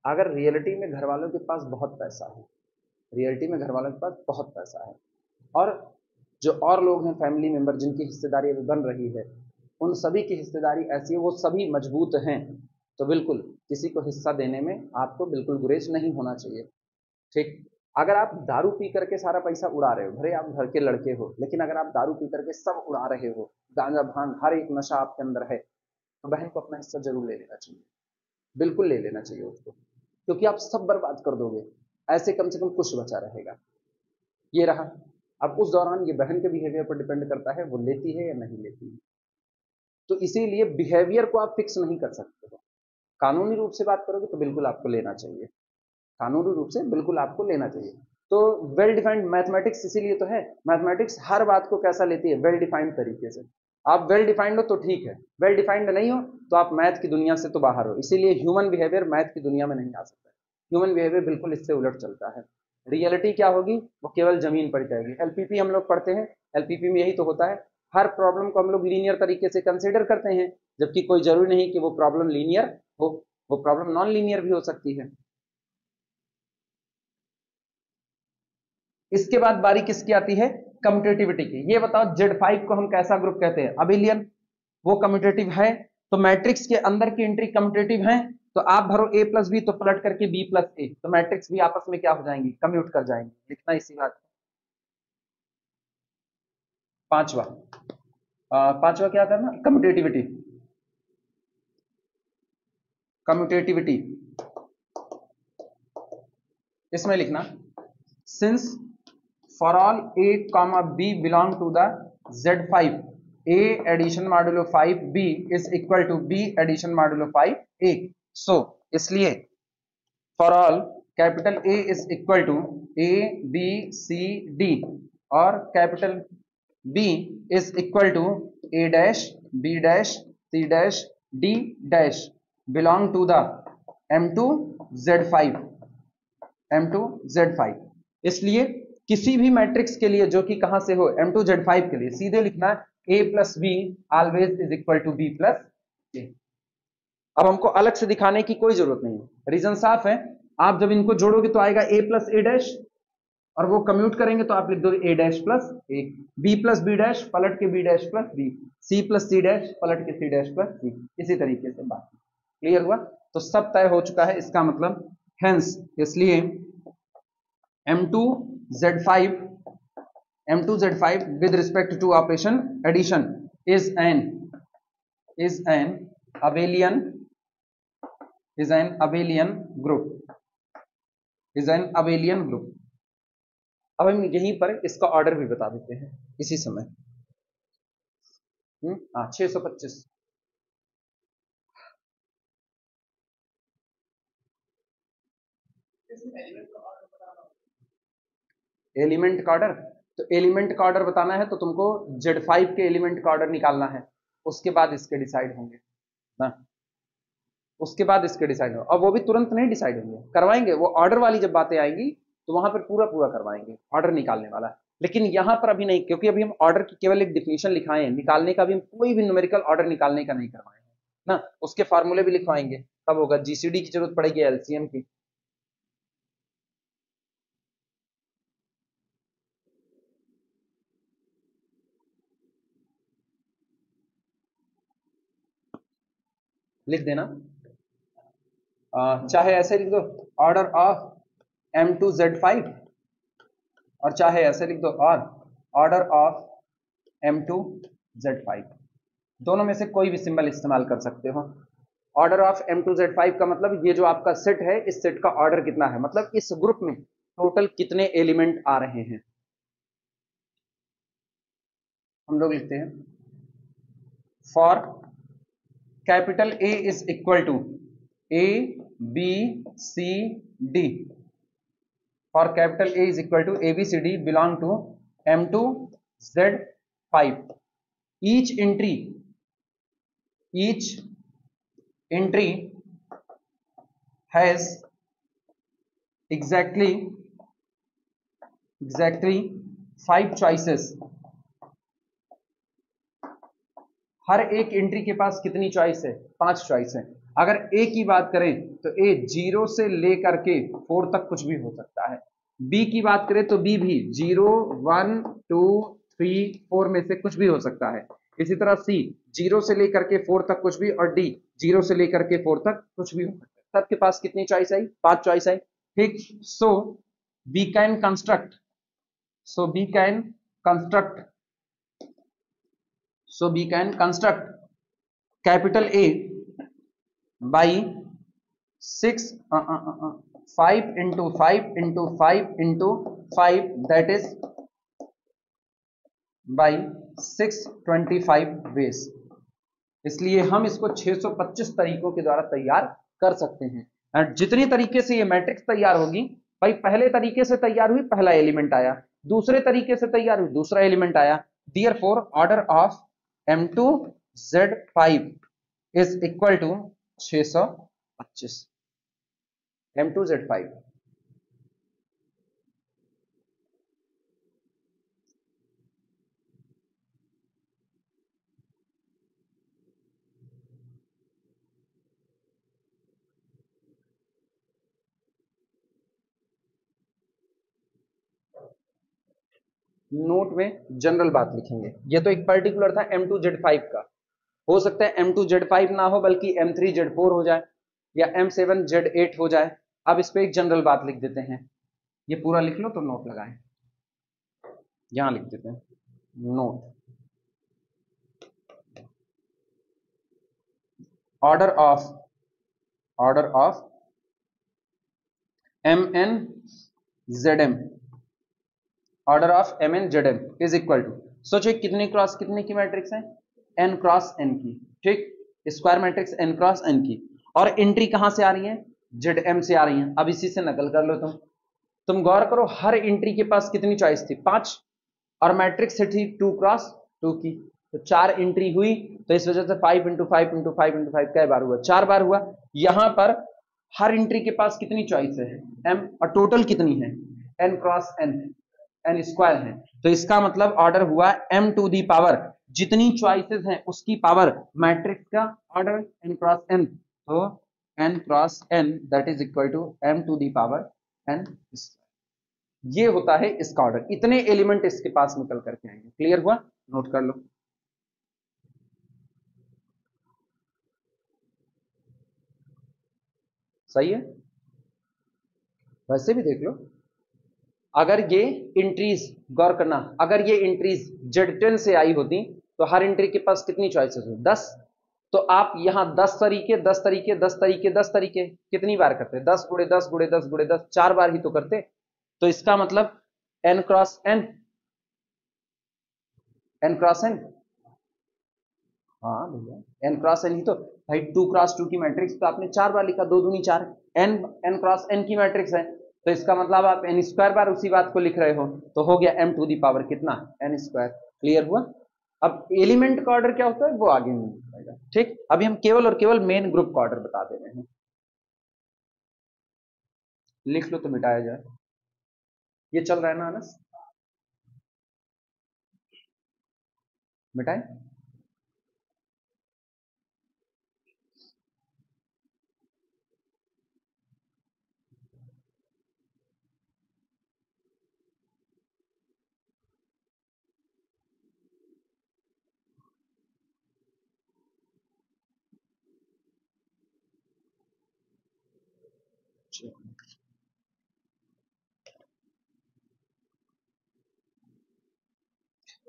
अगर रियलिटी में घर वालों के पास बहुत पैसा है, रियलिटी में घर वालों के पास बहुत पैसा है, और जो और लोग हैं फैमिली मेंबर जिनकी हिस्सेदारी अभी बन रही है, उन सभी की हिस्सेदारी ऐसी है, वो सभी मजबूत हैं, तो बिल्कुल किसी को हिस्सा देने में आपको बिल्कुल गुरेज नहीं होना चाहिए। ठीक। अगर आप दारू पी करके सारा पैसा उड़ा रहे हो, भले आप घर के लड़के हो, लेकिन अगर आप दारू पी करके सब उड़ा रहे हो, गांजा भांग हर एक नशा आपके अंदर है, तो बहन को अपना हिस्सा जरूर ले लेना चाहिए, बिल्कुल ले लेना चाहिए उसको, क्योंकि आप सब बर्बाद कर दोगे, ऐसे कम से कम कुछ बचा रहेगा। ये रहा। अब उस दौरान ये बहन के बिहेवियर पर डिपेंड करता है, वो लेती है या नहीं लेती है। तो इसीलिए बिहेवियर को आप फिक्स नहीं कर सकते हो। कानूनी रूप से बात करोगे तो बिल्कुल आपको लेना चाहिए, कानूनी रूप से बिल्कुल आपको लेना चाहिए। तो वेल डिफाइंड मैथमेटिक्स इसीलिए तो है, मैथमेटिक्स हर बात को कैसा लेती है, वेल डिफाइंड तरीके से। आप वेल डिफाइंड हो तो ठीक है, वेल डिफाइंड नहीं हो तो आप मैथ की दुनिया से तो बाहर हो। इसीलिए ह्यूमन बिहेवियर मैथ की दुनिया में नहीं आ सकता, ह्यूमन बिहेवियर बिल्कुल इससे उलट चलता है। रियलिटी क्या होगी, वो केवल जमीन पर जाएगी। एलपीपी हम लोग पढ़ते हैं, एलपीपी में यही तो होता है, हर प्रॉब्लम को हम लोग लीनियर तरीके से कंसिडर करते हैं, जबकि कोई जरूरी नहीं कि वो प्रॉब्लम लीनियर हो, वो प्रॉब्लम नॉन लीनियर भी हो सकती है। इसके बाद बारी किसकी आती है, कम्यूटेटिविटी की। ये बताओ Z5 को हम कैसा ग्रुप कहते हैं, अबिलियन, वो कम्यूटेटिव है, तो मैट्रिक्स के अंदर की एंट्री कम्यूटेटिव है, तो आप भरो A प्लस बी तो पलट करके B प्लस ए, तो मैट्रिक्स भी आपस में क्या हो जाएंगी, कम्यूट कर जाएंगे, लिखना इसी बात। पांचवा, पांचवा क्या करना, कम्यूटेटिविटी, कम्यूटेटिविटी इसमें लिखना, since for all A comma B belong to the Z5, A addition modulo 5 B is equal to B addition modulo 5 A। So इसलिए for all capital A is equal to A B C D और capital B is equal to A dash B dash C dash D dash belong to the M2 Z5, M2 Z5। इसलिए किसी भी matrix के लिए जो कि कहां से हो, M2 Z5 के लिए सीधे लिखना है A plus B always is equal to B plus A. अब हमको अलग से दिखाने की कोई जरूरत नहीं है, रीजन साफ है। आप जब इनको जोड़ोगे तो आएगा A प्लस ए डैश, और वो कम्यूट करेंगे तो आप लिख दोगे A dash plus A, B plus B dash पलट के B dash plus B, C plus C dash पलट के C डैश प्लस सी, इसी तरीके से बात क्लियर हुआ। तो सब तय हो चुका है, इसका मतलब हेंस, इसलिए M2 Z5, M2 Z5 with respect to operation addition is an abelian, is an abelian group, is an abelian group। अब हम यहीं पर इसका ऑर्डर भी बता देते हैं इसी समय। 625 एलिमेंट का ऑर्डर, तो एलिमेंट का ऑर्डर बताना है तो तुमको Z5 के एलिमेंट का ऑर्डर निकालना है, उसके बाद इसके डिसाइड होंगे ना, उसके बाद इसके डिसाइड होंगे। और वो भी तुरंत नहीं डिसाइड होंगे, करवाएंगे, वो ऑर्डर वाली जब बातें आएंगी तो वहां पर पूरा पूरा करवाएंगे ऑर्डर निकालने वाला। लेकिन यहां पर अभी नहीं, क्योंकि अभी हम ऑर्डर की केवल एक डिफिनेशन लिखाए हैं, निकालने का भी हम कोई भी न्यूमेरिकल ऑर्डर निकालने का नहीं करवाए हैं ना, उसके फार्मूले भी लिखवाएंगे, तब होगा। जीसीडी की जरूरत पड़ेगी, एलसीएम की। लिख देना, चाहे ऐसे लिख दो ऑर्डर ऑफ M2 Z5, और चाहे ऐसे लिख दो और ऑर्डर ऑफ M2 Z5, दोनों में से कोई भी सिंबल इस्तेमाल कर सकते हो। ऑर्डर ऑफ M2 Z5 का मतलब ये जो आपका सेट है, इस सेट का ऑर्डर कितना है, मतलब इस ग्रुप में टोटल कितने एलिमेंट आ रहे हैं। हम लोग लिखते हैं for capital A is equal to A B C D, for capital A is equal to ABCD belong to M2Z5. each entry has exactly 5 choices. हर एक एंट्री के पास कितनी चॉइस है? 5 चॉइस है. अगर ए की बात करें तो ए 0 से लेकर के 4 तक कुछ भी हो सकता है. बी की बात करें तो बी भी 0, 1, 2, 3, 4 में से कुछ भी हो सकता है. इसी तरह सी 0 से लेकर के 4 तक कुछ भी, और डी 0 से लेकर के 4 तक कुछ भी हो सकता है. सबके पास कितनी चॉइस आई? 5 चॉइस आई. ठीक. So we can construct capital A by 5 into 5 into 5 into 5, that is by 625 ways. इसलिए हम इसको 625 तरीकों के द्वारा तैयार कर सकते हैं. और जितने तरीके से ये मैट्रिक्स तैयार होगी, भाई पहले तरीके से तैयार हुई, पहला एलिमेंट आया. दूसरे तरीके से तैयार हुई, दूसरा एलिमेंट आया. Therefore order of M2Z5 is equal to 625. M2Z5. Note में जनरल बात लिखेंगे. ये तो एक पर्टिकुलर था M2Z5 का. हो सकता है M2Z5 ना हो, बल्कि M3Z4 हो जाए या M7Z8 हो जाए. अब इस पे एक जनरल बात लिख देते हैं. ये पूरा लिख लो तो नोट लगाएं. यहां लिख देते हैं note. Order of MNZM, order of MNZM is equal to, सोचिए कितने क्रॉस कितने की मैट्रिक्स है? n क्रॉस n की. ठीक. Square matrix n cross n की. और एंट्री कहां से आ रही है? ZM से आ रही है. अब इसी से नकल कर लो. तुम गौर करो, हर एंट्री के पास कितनी चॉइस थी? 5. और मैट्रिक्स थी 2 क्रॉस 2 की. तो 4 एंट्री हुई, तो इस वजह से 5 into 5 into 5 into 5 कै बार हुआ? 4 बार हुआ. यहां पर हर एंट्री के पास कितनी चॉइस है? m. और टोटल कितनी है? n क्रॉस n स्क्वायर है. तो इसका मतलब ऑर्डर हुआ m टू दी पावर, जितनी चॉइसेस हैं उसकी पावर, मैट्रिक्स का ऑर्डर n क्रॉस n. तो n cross n that is equal to m to the power n. ये होता है इसका ऑर्डर. इतने एलिमेंट इसके पास निकल करके आएंगे. क्लियर हुआ? नोट कर लो. सही है. वैसे भी देख लो, अगर ये एंट्रीज, गौर करना, अगर ये एंट्रीज Z10 से आई होती तो हर एंट्री के पास कितनी चॉइसेस हो? 10. तो आप यहां 10 तरीके 10 तरीके 10 तरीके 10 तरीके कितनी बार करते? 10 गुणे 10 गुणे 10 गुणे 10, 4 बार ही तो करते. तो इसका मतलब n cross n, n cross n. हाँ भैया, n क्रॉस n ही तो. भाई 2 क्रॉस 2 की मैट्रिक्स तो आपने 4 बार लिखा, 2 दूनी 4. n क्रॉस n की मैट्रिक्स है, तो इसका मतलब आप n स्क्वायर बार उसी बात को लिख रहे हो. तो हो गया m टू दी पावर कितना? n square. क्लियर हुआ? अब एलिमेंट का ऑर्डर क्या होता है वो आगे नहीं बताएगा. ठीक. अभी हम केवल और केवल मेन ग्रुप का ऑर्डर बता दे रहे हैं. लिख लो तो मिटाया जाए. ये चल रहा है ना अनस? मिटाए.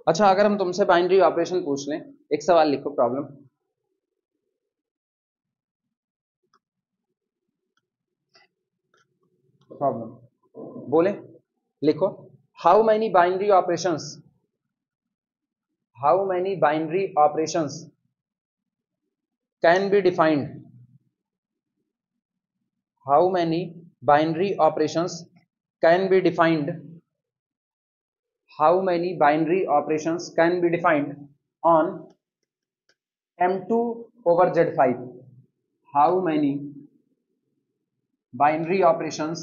अच्छा, अगर हम तुमसे बाइनरी ऑपरेशन पूछ लें, एक सवाल लिखो. प्रॉब्लम बोले, लिखो. How many binary operations can be defined? How many binary operations can be defined, how many binary operations can be defined on M2 over Z5, how many binary operations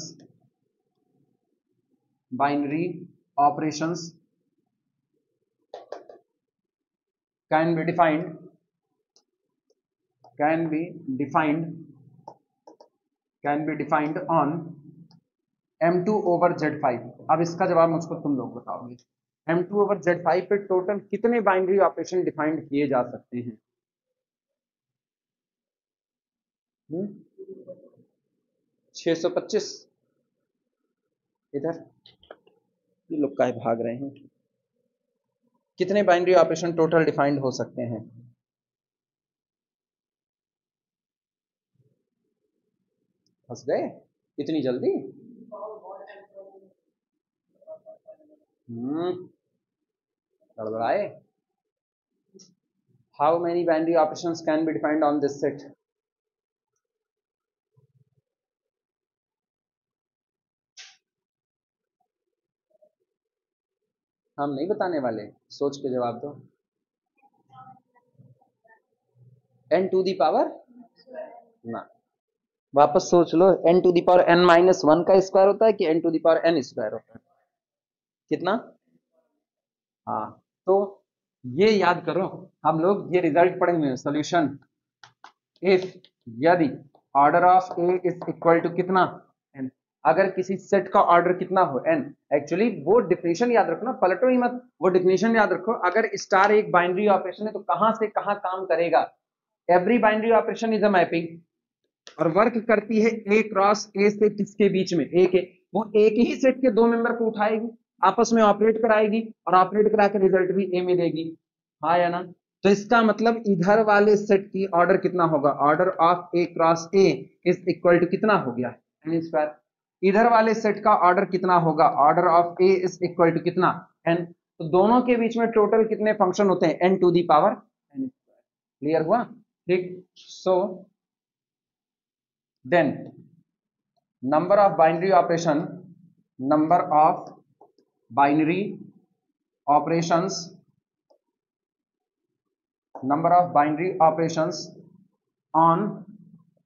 can be defined on M2 over Z5। अब इसका जवाब मुझको तुम लोग बताओगे, M2 over Z5 पे total कितने binary operation defined किए जा सकते हैं? 625। इधर ये लोग काहे भाग रहे हैं? कितने बाइनरी ऑपरेशन टोटल डिफाइंड हो सकते हैं? फंस गए इतनी जल्दी? गड़बड़ाए। How many binary operations can be defined on this set? हम नहीं बताने वाले, सोच के जवाब दो। n टू दी पावर ना, वापस सोच लो, n to the power n-1 का स्क्वायर होता है कि n to the power n square होता है? कितना? हाँ, तो ये याद करो, हम लोग ये रिजल्ट पढ़े हुए हैं, सोल्यूशन इफ यदि order of A is equal to कितना n, अगर किसी सेट का ऑर्डर कितना हो n, एक्चुअली वो डिफिनेशन याद रखो ना, पलटो ही मत, वो डिफिनेशन याद रखो। अगर स्टार एक बाइनरी ऑपरेशन है तो कहां से कहां काम करेगा? Every binary operation is a mapping, और वर्क करती है ए क्रॉस ए से किसके बीच में? ए के। वो एक ही सेट के दो मेंबर को उठाएगी, आपस में ऑपरेट कराएगी, और ऑपरेट करा के रिजल्ट भी ए में देगी, हाँ या ना? तो इसका मतलब इधर वाले सेट की ऑर्डर कितना होगा? Order of A cross A is equal to कितना हो गया? n square. इधर वाले सेट का ऑर्डर कितना होगा? Order of A is equal to कितना? n। तो दोनों के बीच में टोटल कितने फंक्शन होते हैं? n to the power n square. Clear हुआ? ठीक। सो then number of binary operations on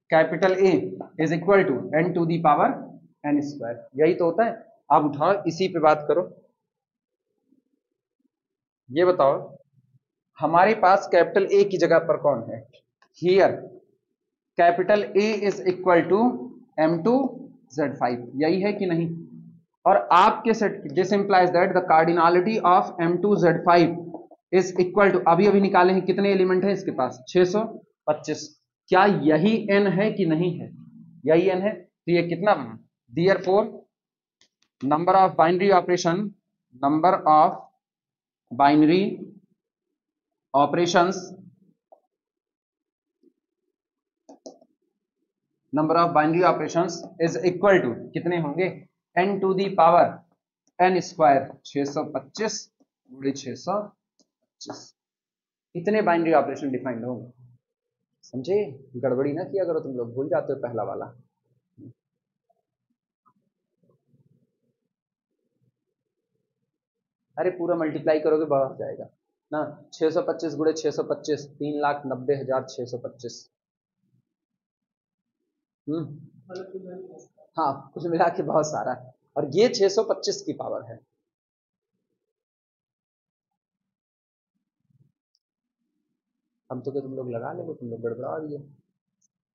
capital A is equal to n to the power n square। यही तो होता है। अब उठाओ इसी पे बात करो, ये बताओ हमारे पास कैपिटल A की जगह पर कौन है? Here capital A is equal to M2 Z5, यही है कि नहीं? और आपके set, this implies that the cardinality of M2 Z5 is equal to, अभी अभी निकाले हैं कितने एलिमेंट है इसके पास? 625। क्या यही n है कि नहीं है? यही n है, तो ये कितना बना? Therefore number of binary operations is equal to कितने होंगे? n to the power n square, 625 गुणे 625। इतने बाइनरी ऑपरेशन डिफाइंड होंगे, समझे? गड़बड़ी ना किया करो, तुम लोग भूल जाते हो पहला वाला। अरे पूरा मल्टीप्लाई करोगे बढ़ जाएगा ना, 625 गुणे 625, 3,90,625। हाँ, कुछ मिला के बहुत सारा है, और ये 625 की पावर है। हम तो क्या तुम लोग लगा लेंगे, तुम लोग गड़बड़ा दिए।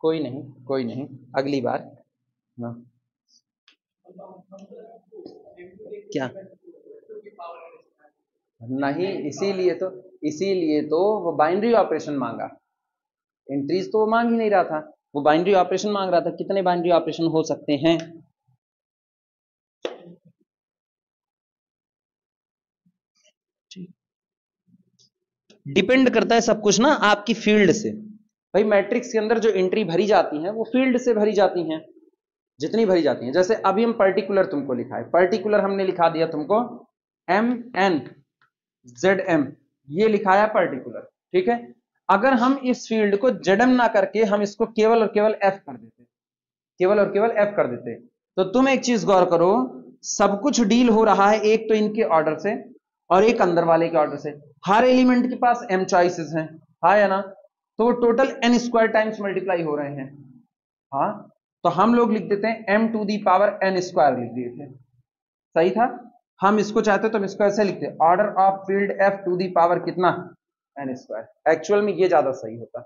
कोई नहीं, कोई नहीं, अगली बार ना। क्या नहीं, इसीलिए तो वो बाइनरी ऑपरेशन मांगा, एंट्रीज तो वो मांग ही नहीं रहा था, वो बाइनरी ऑपरेशन मांग रहा था। कितने बाइनरी ऑपरेशन हो सकते हैं? डिपेंड करता है सब कुछ ना आपकी फील्ड से। भाई मैट्रिक्स के अंदर जो एंट्री भरी जाती हैं वो फील्ड से भरी जाती हैं, जितनी भरी जाती हैं। जैसे अभी हम पर्टिकुलर तुमको लिखा है, पर्टिकुलर हमने लिखा दिया तुमको MNZM, ये लिखाया पर्टिकुलर, ठीक है। अगर हम इस फील्ड को ZM ना करके हम इसको केवल और केवल F कर देते, केवल और केवल F कर देते, तो तुम एक चीज गौर करो सब कुछ डील हो रहा है एक तो इनके ऑर्डर से और एक अंदर वाले के ऑर्डर से। हर एलिमेंट के पास m चॉइसेस हैं, हाँ या ना, तो total n square times multiply हो रहे हैं। हाँ, तो हम लोग लिख देते हैं m to the power n square लिख दिए थे, सही था। हम इसको चाहते तो हम इसको ऐसे लिखते, order of field f to the power कितना, n स्क्वायर। एक्चुअल में ये ज्यादा सही होता।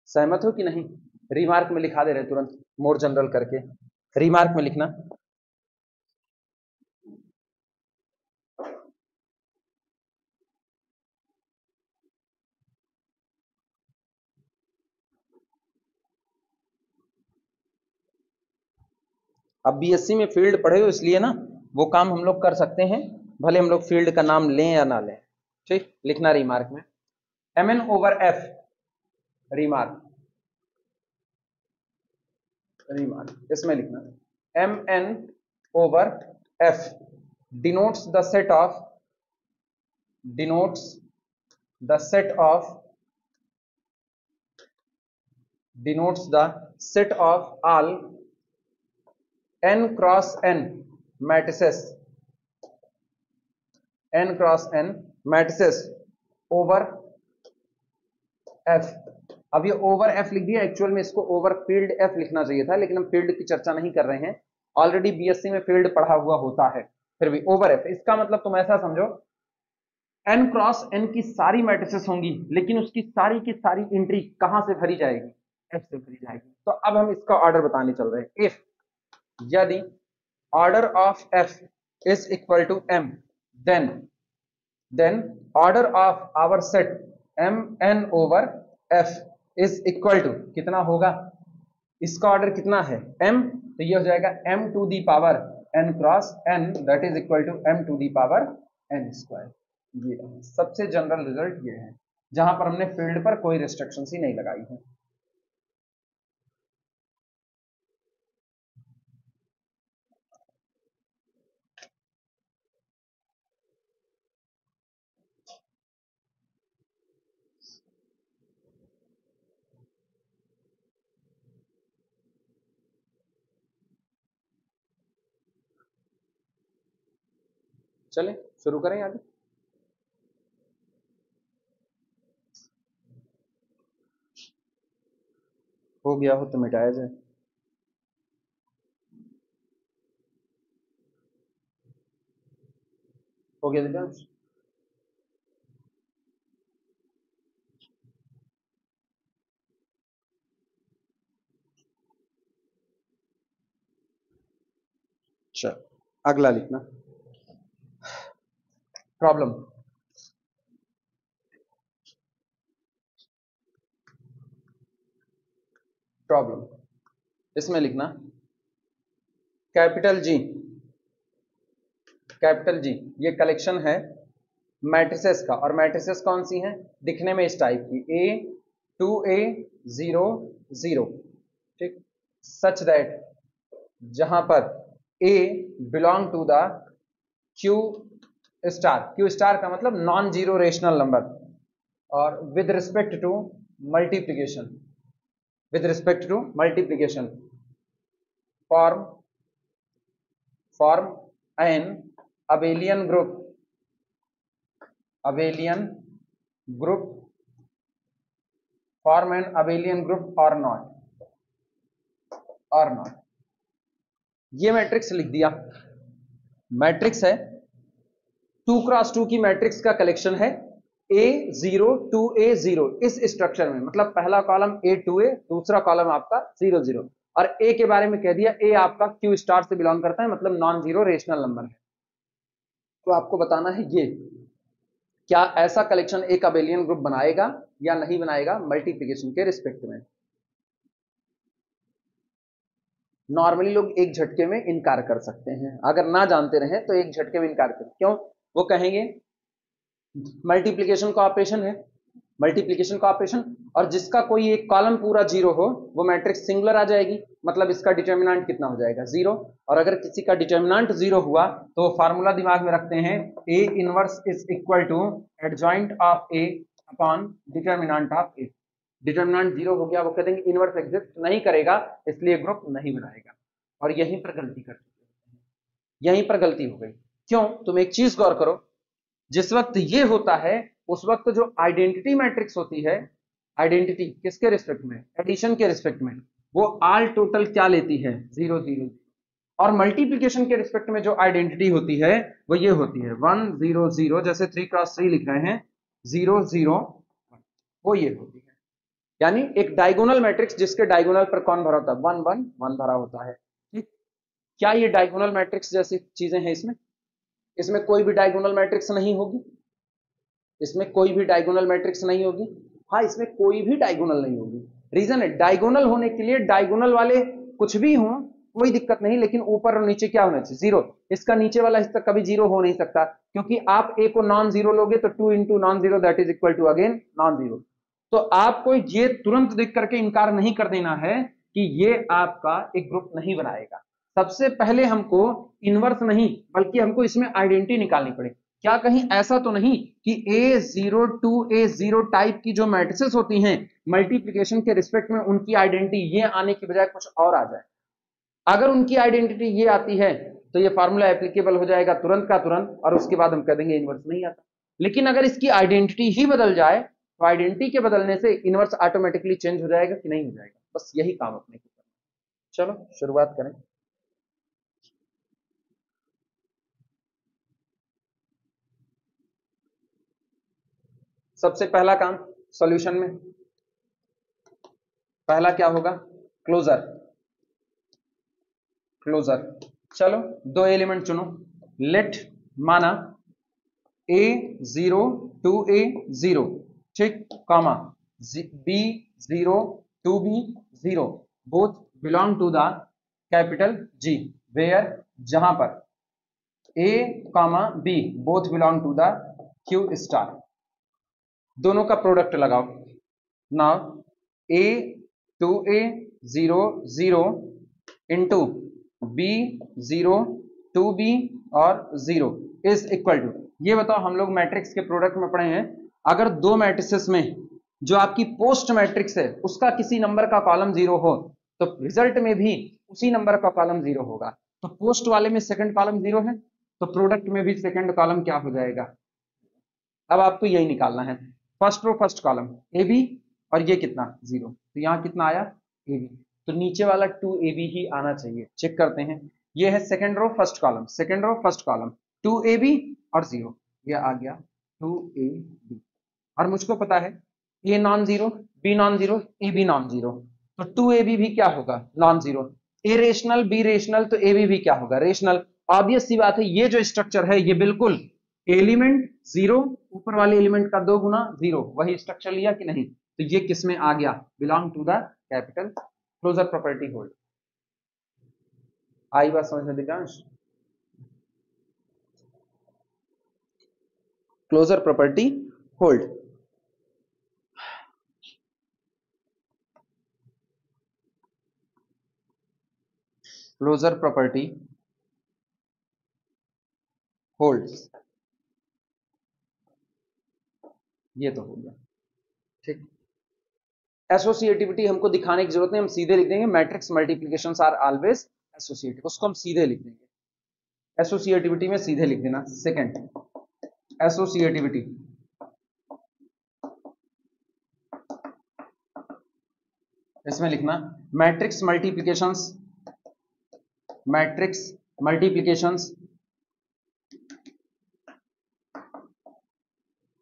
सहमत हो कि नहीं? रिमार्क में लिखा दे रहे तुरंत, मोर जनरल करके रिमार्क में लिखना। अब बीएससी में फील्ड पढ़े हो इसलिए ना वो काम हम लोग कर सकते हैं, भले हम लोग फील्ड का नाम लें या ना लें। ठीक, लिखना रिमार्क में mn over f, remark remark इसमें लिखना mn over f denotes the set of denotes the set of denotes the set of all n cross n matrices n cross n matrices over f। अब ये over f लिख दिया, actual में इसको over field f लिखना चाहिए था, लेकिन हम फील्ड की चर्चा नहीं कर रहे हैं, ऑलरेडी बीएससी में फील्ड पढ़ा हुआ होता है, फिर भी ओवर f। इसका मतलब तुम ऐसा समझो n क्रॉस n की सारी मैट्रिसेस होंगी, लेकिन उसकी सारी की सारी एंट्री कहां से भरी जाएगी, f से भरी जाएगी। तो अब हम इसका ऑर्डर बताने चल रहे हैं। इफ यदि order of f is equal to m, then order of our set mn over f is equal to कितना होगा, इसका ऑर्डर कितना है m, तो ये हो जाएगा m to the power n cross n, that is equal to m to the power n square. ये सबसे जनरल रिजल्ट ये है, जहां पर हमने फील्ड पर कोई रिस्ट्रिक्शंस ही नहीं लगाई है। चलें शुरू करें आगे। हो गया हो तो मिटाया जाए। हो गया दिव्यांश? चल अगला लिखना प्रॉब्लम। प्रॉब्लम इसमें लिखना कैपिटल जी, कैपिटल जी ये कलेक्शन है मैट्रिसेस का, और मैट्रिसेस कौन सी हैं, दिखने में इस टाइप की A 2A 0 0, ठीक, सच दैट जहां पर A belong to the Q star, Q star का मतलब नॉन जीरो रेशनल नंबर, और with respect to multiplication, with respect to multiplication form an abelian group form an abelian group or not। ये matrix लिख दिया, matrix है 2x2 की matrix का collection है A0 2A0 इस स्ट्रक्चर में, मतलब पहला कॉलम A2A, दूसरा कॉलम आपका 0 0, और A के बारे में कह दिया A आपका Q स्टार से बिलोंग करता है, मतलब नॉन जीरो रेशनल नंबर है। तो आपको बताना है ये क्या ऐसा कलेक्शन एक अबेलियन ग्रुप बनाएगा या नहीं बनाएगा मल्टीप्लिकेशन के रिस्पेक्ट में। नॉर्मली लोग एक झटके में इनकार कर सकते हैं, अगर ना जानते रहे तो एक झटके में इनकार करें, क्यों, वो कहेंगे मल्टीप्लिकेशन का ऑपरेशन है, मल्टीप्लिकेशन का ऑपरेशन, और जिसका कोई एक कॉलम पूरा जीरो हो वो मैट्रिक्स सिंगुलर आ जाएगी, मतलब इसका डिटर्मिनेंट कितना हो जाएगा, जीरो। और अगर किसी का डिटर्मिनेंट जीरो हुआ तो फार्मूला दिमाग में रखते हैं A inverse is equal to adjoint of A upon determinant of A। Determinant zero हो गया, वो कहते हैं इनवर्स एग्जिस्ट नहीं करेगा, इसलिए ग्रुप नहीं बनाएगा, और यहीं पर गलती कर चुके हैं। यहीं पर गलती हो गई। क्यों? तुम एक चीज गौर करो, जिस वक्त ये होता है उस वक्त जो आइडेंटिटी मैट्रिक्स होती है, आइडेंटिटी किसके रिस्पेक्ट में? एडिशन के रिस्पेक्ट में, वो ऑल टोटल क्या लेती है? 0 0। और मल्टीप्लिकेशन के रिस्पेक्ट में जो आइडेंटिटी होती है वो ये होती है 1 0 0, जैसे 3 क्रॉस 3 लिख रहे हैं 0 0 1, वो ये होती है। यानी एक डायगोनल मैट्रिक्स जिसके डायगोनल पर कौन भरा होता है? 1 1 1 भरा होता है। ठीक, क्या ये डायगोनल मैट्रिक्स जैसी चीजें हैं इसमें? इसमें कोई भी डायगोनल मैट्रिक्स नहीं होगी, इसमें कोई भी डायगोनल मैट्रिक्स नहीं होगी। हाँ, इसमें कोई भी डायगोनल नहीं होगी। रीजन है, डायगोनल होने के लिए डायगोनल वाले कुछ भी हों कोई दिक्कत नहीं, लेकिन ऊपर और नीचे क्या होना चाहिए? 0। इसका नीचे वाला हिस्सा कभी 0 हो नहीं सकता, क्योंकि आप ए को नॉन जीरो लोगे तो 2 into non zero that is equal to again non zero. तो आपको ये तुरंत देख करके इनकार नहीं कर देना है कि ये आपका एक ग्रुप नहीं बनाएगा। सबसे पहले हमको इनवर्स नहीं बल्कि हमको इसमें आइडेंटिटी निकालनी पड़ेगी। क्या कहीं ऐसा तो नहीं कि A02 A0 टाइप की जो मैट्रिसेस होती हैं मल्टीप्लिकेशन के रिस्पेक्ट में उनकी आइडेंटिटी ये आने की बजाय कुछ और आ जाए? अगर उनकी आइडेंटिटी ये आती है तो ये फार्मूला एप्लीकेबल हो जाएगा तुरंत का तुरंत, और उसके बाद हम कह देंगे इनवर्स नहीं आता। लेकिन अगर इसकी आइडेंटिटी ही बदल जाए तो आइडेंटिटी के बदलने से इनवर्स ऑटोमेटिकली चेंज हो जाएगा कि नहीं हो जाएगा? बस यही काम अपने को करना। चलो शुरुआत करें। सबसे पहला काम सॉल्यूशन में पहला क्या होगा? क्लोजर। क्लोजर, चलो दो एलिमेंट चुनो। लेट माना A0 टू A0, ठीक, comma B0 to B0 both belong to the capital G, where जहां पर A comma B both belong to the Q star. दोनों का प्रोडक्ट लगाओ। Now A2A0 0 into B0 2B और 0 is equal to, ये बताओ हम लोग मैट्रिक्स के प्रोडक्ट में पढ़े हैं, अगर दो मैट्रिसेस में जो आपकी पोस्ट मैट्रिक्स है उसका किसी नंबर का कॉलम 0 हो तो रिजल्ट में भी उसी नंबर का कॉलम 0 होगा। तो पोस्ट वाले में सेकंड कॉलम 0 है तो प्रोडक्ट में भी सेकंड कॉलम क्या हो जाएगा? अब आपको यही निकालना है, first row first column A B और ये कितना 0, तो यहाँ कितना आया ए बी, तो नीचे वाला 2AB ही आना चाहिए। चेक करते हैं, ये है second row first column, second row first column 2AB और 0, ये आ गया 2AB। और मुझको पता है A non zero B non zero A B non zero, तो 2AB भी क्या होगा? Non zero. A rational B rational तो AB भी क्या होगा? रेशनल। ऑब्वियस सी बात है, ये जो स्ट्रक्चर है ये बिल्कुल एलिमेंट 0 ऊपर वाले एलिमेंट का 2 गुना 0 वही स्ट्रक्चर लिया कि नहीं? तो ये किस में आ गया? Belong to the capital. Closure property hold. आई बात समझ में Divyansh? Closure property hold. Closure property holds, ये तो हो गया। ठीक, एसोसिएटिविटी हमको दिखाने की जरूरत नहीं, हम सीधे लिख देंगे matrix multiplications are always associative, उसको हम सीधे लिख देंगे। एसोसिएटिविटी में सीधे लिख देना। सेकंड, एसोसिएटिविटी इसमें लिखना matrix multiplications, matrix multiplications,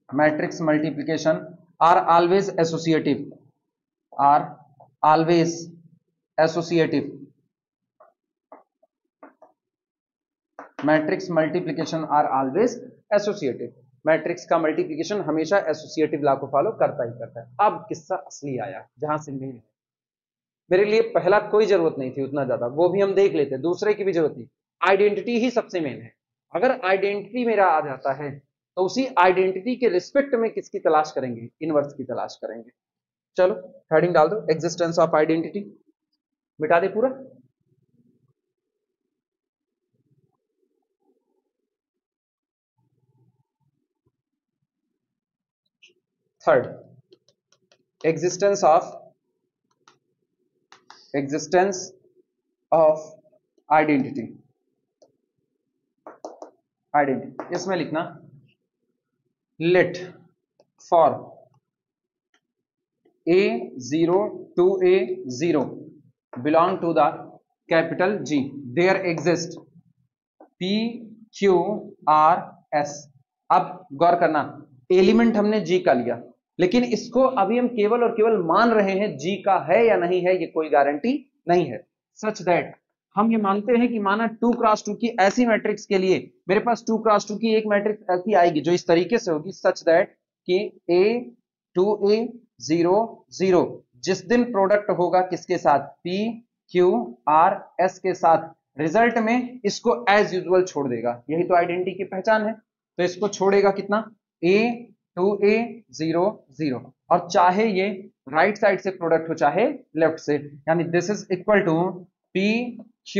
matrix multiplication are always associative, are always associative. Matrix multiplication are always associative. Matrix का मल्टीप्लिकेशन हमेशा एसोसिएटिव लॉ को फॉलो करता ही करता है। अब किस्सा असली आया जहां से मेन है। मेरे लिए पहला कोई जरूरत नहीं थी उतना ज्यादा, वो भी हम देख लेते, दूसरे की भी जरूरत नहीं, आइडेंटिटी ही सबसे मेन है। अगर आइडेंटिटी मेरा आ जाता है तो उसी आइडेंटिटी के रिस्पेक्ट में किसकी तलाश करेंगे? इनवर्स की तलाश करेंगे। चलो हेडिंग डाल दो, एग्जिस्टेंस ऑफ आइडेंटिटी, मिटा दे पूरा। Third, existence of identity. Identity, इसमें लिखना let for A0 to A0 belong to the capital G, there exist P Q R S। अब गौर करना, एलिमेंट हमने G का लिया, लेकिन इसको अभी हम केवल और केवल मान रहे हैं G का है या नहीं है, ये कोई गारंटी नहीं है। सच दैट हम ये मानते हैं कि माना 2x2 की ऐसी मैट्रिक्स के लिए मेरे पास 2x2 की एक मैट्रिक्स ऐसी आएगी जो इस तरीके से होगी, सच दैट कि A2A 0 0 जिस दिन प्रोडक्ट होगा किसके साथ, P Q R S के साथ, रिजल्ट में इसको एज यूजुअल छोड़ देगा। यही तो आइडेंटिटी की पहचान है। तो इसको छोड़ेगा कितना, A2A 0 0, और चाहे ये राइट साइड से प्रोडक्ट हो चाहे लेफ्ट से, यानी this is equal to P Q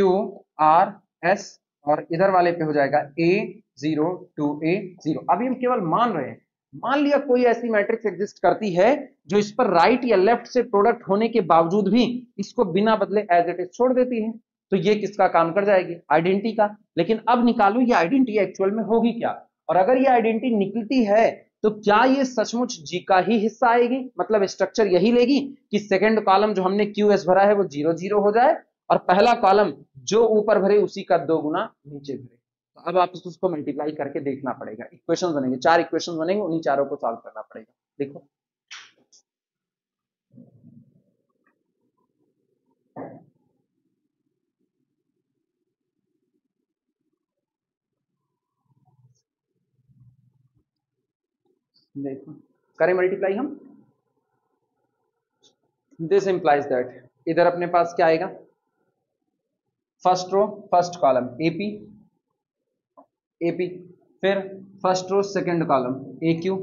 R S, और इधर वाले पे हो जाएगा A0 to A0। अभी हम केवल मान रहे हैं, मान लिया कोई ऐसी मैट्रिक्स एग्जिस्ट करती है जो इस पर राइट या लेफ्ट से प्रोडक्ट होने के बावजूद भी इसको बिना बदले एज इट इज छोड़ देती है, तो ये किसका काम कर जाएगी, आइडेंटिटी का। लेकिन अब निकालो ये आइडेंटिटी एक्चुअल में होगी क्या, और अगर ये आइडेंटिटी निकलती है तो क्या ये सचमुच जी का ही हिस्सा आएगी, मतलब स्ट्रक्चर यही लेगी कि सेकंड कॉलम जो हमने QS भरा है वो 0 0 हो जाए और पहला कॉलम जो ऊपर भरे उसी का 2 गुना नीचे भरे। तो अब आप उसको मल्टीप्लाई करके देखना पड़ेगा, इक्वेशन बनेंगे, 4 इक्वेशन बनेंगे, उन्हीं चारों को सॉल्व करना पड़ेगा। देखो देखो करें मल्टीप्लाई हम, दिस इंप्लाइज दैट इधर अपने पास क्या आएगा, first row first column AP AP, फिर first row second column AQ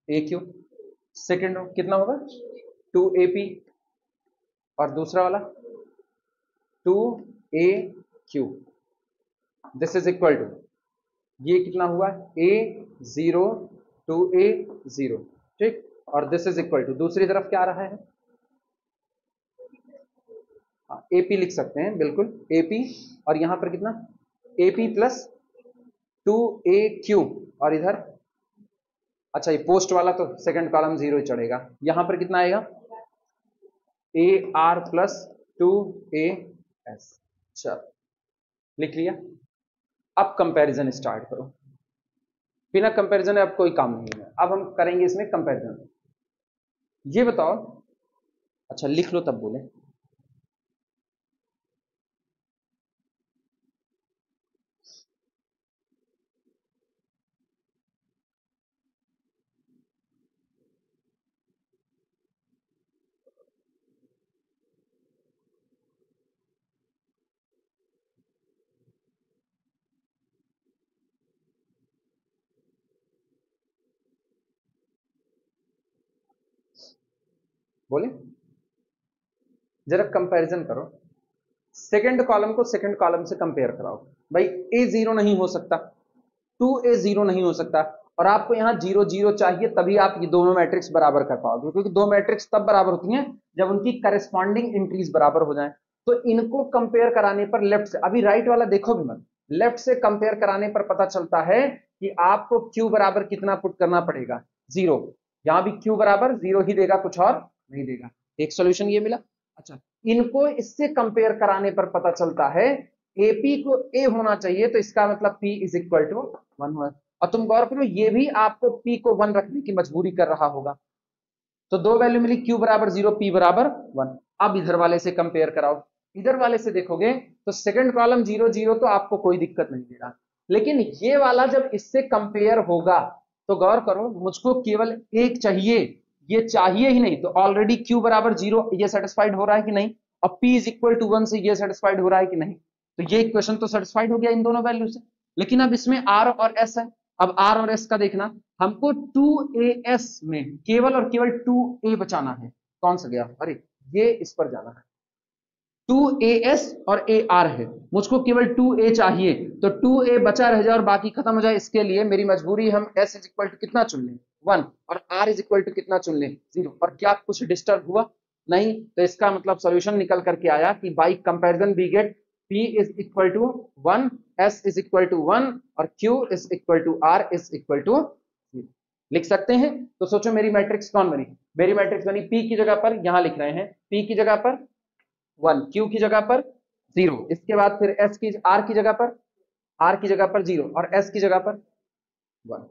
AQ, सेकंड रो कितना होगा 2AP, और दूसरा वाला 2AQ, this is equal to, ये कितना हुआ A0 to A0, ठीक, और दिस इज इक्वल टू दूसरी तरफ क्या आ रहा है, AP लिख सकते हैं बिल्कुल AP, और यहां पर कितना AP प्लस 2AQ, और इधर अच्छा ये पोस्ट वाला तो सेकंड कॉलम 0 चढ़ेगा, यहां पर कितना आएगा AR प्लस 2AS। चलो लिख लिया, अब कंपैरिजन स्टार्ट करो, बिना कंपैरिजन अब कोई काम नहीं है, अब हम करेंगे इसमें कंपैरिजन। ये बताओ, अच्छा लिख लो तब बोले, बोले जरा कंपैरिजन करो, सेकंड कॉलम को सेकंड कॉलम से कंपेयर कराओ। भाई A0 नहीं हो सकता, 2A0 नहीं हो सकता, और आपको यहां 0 0 चाहिए, तभी आप ये दोनों मैट्रिक्स बराबर कर पाओगे, क्योंकि दो मैट्रिक्स तब बराबर होती हैं जब उनकी करस्पॉन्डिंग एंट्रीज बराबर हो जाएं। तो इनको कंपेयर कराने पर लेफ्ट से, अभी राइट वाला देखो भी मत, लेफ्ट से कंपेयर कराने पर पता चलता है कि आपको Q बराबर कितना पुट करना पड़ेगा, 0, यहां भी Q बराबर 0 ही देगा, कुछ और नहीं देगा। एक सॉल्यूशन ये मिला। अच्छा, इनको इससे कंपेयर कराने पर पता चलता है AP को A होना चाहिए, तो इसका मतलब P इज इक्वल टू 1 हुआ। और तुम गौर करो, ये भी आपको P को 1 रखने की मजबूरी कर रहा होगा। तो दो वैल्यू मिली, Q बराबर 0, P बराबर 1। अब इधर वाले से कंपेयर कराओ, इधर वाले से देखोगे तो सेकंड कॉलम 0 0 तो आपको कोई दिक्कत नहीं दे रहा, लेकिन ये वाला जब इससे कंपेयर होगा तो गौर करो, मुझको केवल एक चाहिए, ये चाहिए ही नहीं, तो ऑलरेडी Q बराबर 0 ये सेटिस्फाइड हो रहा है कि नहीं, और P इज इक्वल टू 1 से ये सेटिस्फाइड हो रहा है कि नहीं, तो ये इक्वेशन तो सेटिस्फाइड हो गया इन दोनों वैल्यू से। लेकिन अब इसमें R और S है, अब R और S का देखना, हमको 2AS में केवल और केवल 2A बचाना है, कौन सा गया, अरे ये इस पर जाना है, 2AS और AR है, मुझको केवल 2A चाहिए, तो 2A बचा रह जाए और बाकी खत्म हो जाए, इसके लिए मेरी मजबूरी हम S इज इक्वल टू कितना चुन लें 1, और R इज इक्वल टू कितना चुन लें 0। और क्या कुछ डिस्टर्ब हुआ, नहीं, तो इसका मतलब सॉल्यूशन निकल करके आया कि by comparison we get P is equal to 1, S is equal to 1 और Q is equal to R is equal to 0 लिख सकते हैं। तो सोचो मेरी मैट्रिक्स कौन बनी, मेरी मैट्रिक्स बनी P की जगह पर यहां लिख रहे हैं P की जगह पर 1, Q की जगह पर 0, इसके बाद फिर S की R की जगह पर, R की जगह पर 0 और S की जगह पर 1,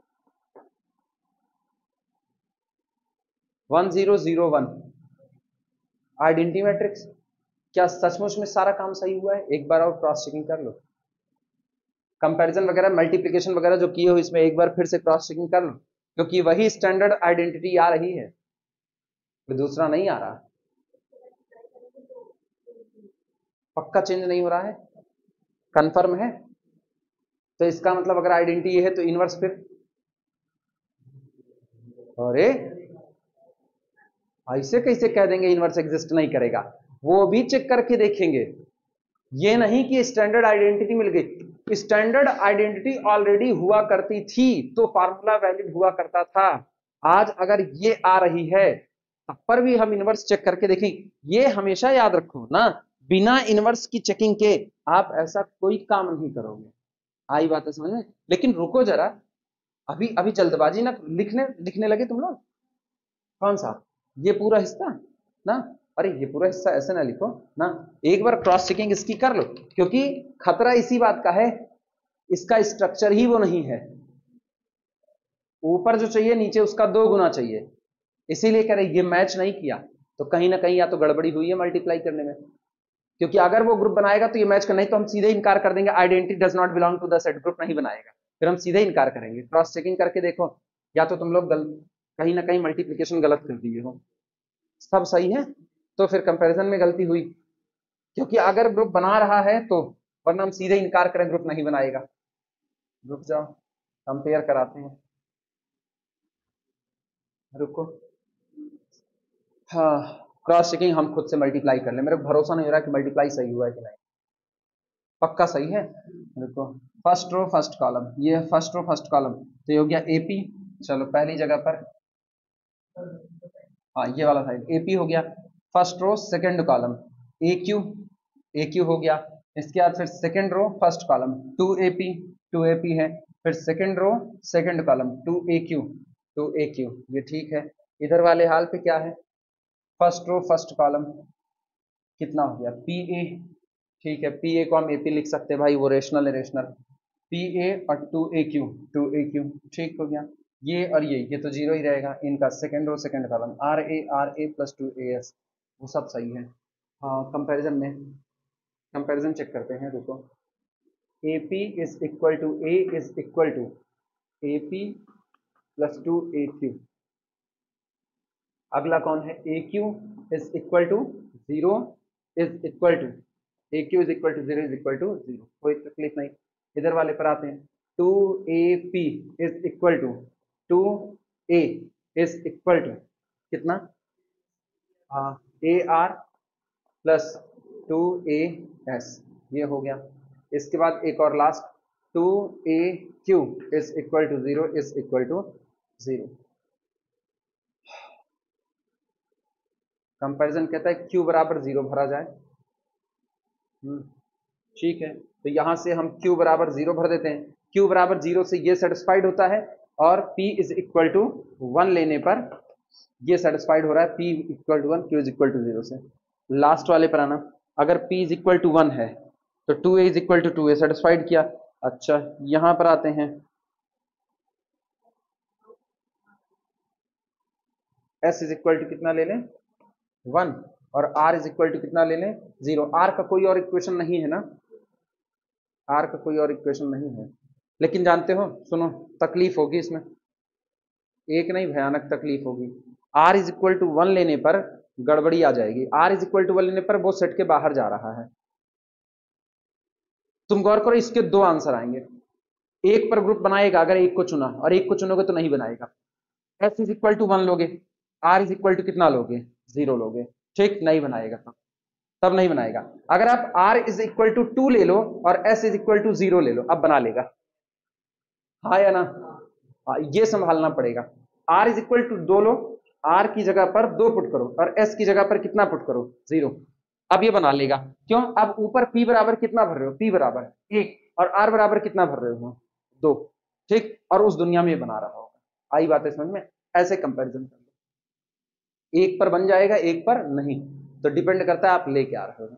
1 0 0 1 आइडेंटिटी मैट्रिक्स। क्या सचमुच में सारा काम सही हुआ है? एक बार और क्रॉस चेकिंग कर लो, कंपैरिजन वगैरह मल्टीप्लिकेशन वगैरह जो किए हो इसमें एक बार फिर से क्रॉस चेकिंग कर लो, क्योंकि वही स्टैंडर्ड आइडेंटिटी आ रही है, कोई दूसरा नहीं आ रहा। पक्का चेंज नहीं हो रहा है, कंफर्म है? तो इसका मतलब अगर आइडेंटिटी ये है तो इनवर्स फिर, अरे ऐसे कैसे कह देंगे इनवर्स एग्जिस्ट नहीं करेगा? वो भी चेक करके देखेंगे, ये नहीं कि स्टैंडर्ड आइडेंटिटी मिल गई। स्टैंडर्ड आइडेंटिटी ऑलरेडी हुआ करती थी तो फार्मूला वैलिड हुआ करता था। आज अगर ये आ रही है तब पर भी हम इनवर्स चेक करके देखेंगे। ये हमेशा याद रखो ना, बिना इनवर्स की चेकिंग के आप ऐसा कोई काम नहीं करोगे। आई बात है समझ में? लेकिन रुको जरा, अभी अभी जल्दबाजी ना, लिखने लगे तुम लोग। कौन सा? ये पूरा हिस्सा ना, अरे ये पूरा हिस्सा ऐसे ना लिखो ना, एक बार क्रॉस चेकिंग इसकी कर लो, क्योंकि खतरा इसी बात का है, इसका स्ट्रक्चर ही वो नहीं है। ऊपर जो चाहिए नीचे उसका 2 गुना चाहिए, इसीलिए कह रहे ये मैच नहीं किया, तो कहीं ना कहीं या तो गड़बड़ी हुई है मल्टीप्लाई करने में, क्योंकि अगर वो ग्रुप बनाएगा तो ये मैच कर, नहीं तो हम सीधे इनकार कर देंगे identity does not belong to the set, group नहीं बनाएगा, फिर हम सीधे इनकार करेंगे। क्रॉस चेकिंग करके देखो, या तो तुम लोग कहीं ना कहीं मल्टीप्लिकेशन गलत कर दिए हो, सब सही है तो फिर कंपैरिजन में गलती हुई, क्योंकि अगर ग्रुप बना रहा है तो, वरना हम सीधे इनकार करें ग्रुप नहीं बनाएगा। रुक जाओ कंपेयर कराते हैं, रुको। हाँ, क्रॉस चेकिंग हम खुद से मल्टीप्लाई कर ले, मेरे को भरोसा नहीं हो रहा कि मल्टीप्लाई सही हुआ है कि नहीं। पक्का सही है, देखो फर्स्ट रो फर्स्ट कॉलम, ये फर्स्ट रो फर्स्ट कॉलम, तो ये हो गया एपी। चलो पहली जगह पर, हाँ ये वाला साइड एपी हो गया, first row second column A Q हो गया। इसके बाद फिर second row first column 2AP है, फिर second row second column 2AQ, ये ठीक है। इधर वाले हाल पे क्या है, फर्स्ट रो फर्स्ट कॉलम कितना हो गया PA, ठीक है, PA को हम AP लिख सकते हैं भाई, वो रेशनल है, रेशनल PA और 2AQ ठीक हो गया। ये और ये तो जीरो ही रहेगा, इनका second row second column RA plus 2AS वो सब सही है। हाँ कंपैरिजन में, कंपैरिजन चेक करते हैं, रुको। AP is equal to A is equal to AP plus 2AQ। अगला कौन है, AQ is equal to 0 is equal to AQ is equal to 0 is equal to 0, कोई तकलीफ नहीं। इधर वाले पर आते हैं, 2AP is equal to 2A is equal to कितना, हाँ AR प्लस 2AS, ये हो गया। इसके बाद एक और last 2AQ is equal to 0 is equal to 0। Comparison कहता है Q बराबर 0 भरा जाए, ठीक है, तो यहां से हम Q बराबर 0 भर देते हैं। Q बराबर 0 से ये सेटिस्फाइड होता है, और P इज इक्वल टू 1 लेने पर ये सेटिस्फाइड हो रहा है, P equal to 1 Q is equal to 0 से। लास्ट वाले पर आना, अगर P इज इक्वल टू 1 है तो 2A is equal to 2A satisfied किया। अच्छा यहां पर आते हैं, S इज इक्वल टू कितना ले लें 1, और R इज इक्वल टू कितना ले लें 0। R का कोई और इक्वेशन नहीं है ना, R का कोई और इक्वेशन नहीं है, लेकिन जानते हो, सुनो तकलीफ होगी इसमें, एक नहीं भयानक तकलीफ होगी। R इज इक्वल टू 1 लेने पर गड़बड़ी आ जाएगी, R इज इक्वल टू 1 लेने पर वो सेट के बाहर जा रहा है। तुम गौर करो, इसके 2 आंसर आएंगे, एक पर ग्रुप बनाएगा अगर एक को चुना, और एक को चुनोगे तो नहीं बनाएगा। S इज इक्वल टू 1 लोगे, R इज इक्वल टू कितना लोगे 0 लोगे, ठीक, नहीं बनाएगा, तब नहीं बनाएगा। अगर आप R इज इक्वल टू 2 ले लो और S इज इक्वल टू 0 ले लो, अब बना लेगा, हाँ या ना? ये संभालना पड़ेगा। R इज इक्वल टू 2 लो, R की जगह पर 2 पुट करो और S की जगह पर कितना पुट करो 0, अब ये बना लेगा, क्यों? अब ऊपर p बराबर कितना भर रहे हो? p बराबर 1 और r बराबर कितना भर रहे हो? 2, ठीक। और उस दुनिया में ये बना रहा होगा। आई बात है समझ में? ऐसे कंपैरिजन कर लो, एक पर बन जाएगा एक पर नहीं, तो डिपेंड करता है आप लेके आ रहे हो।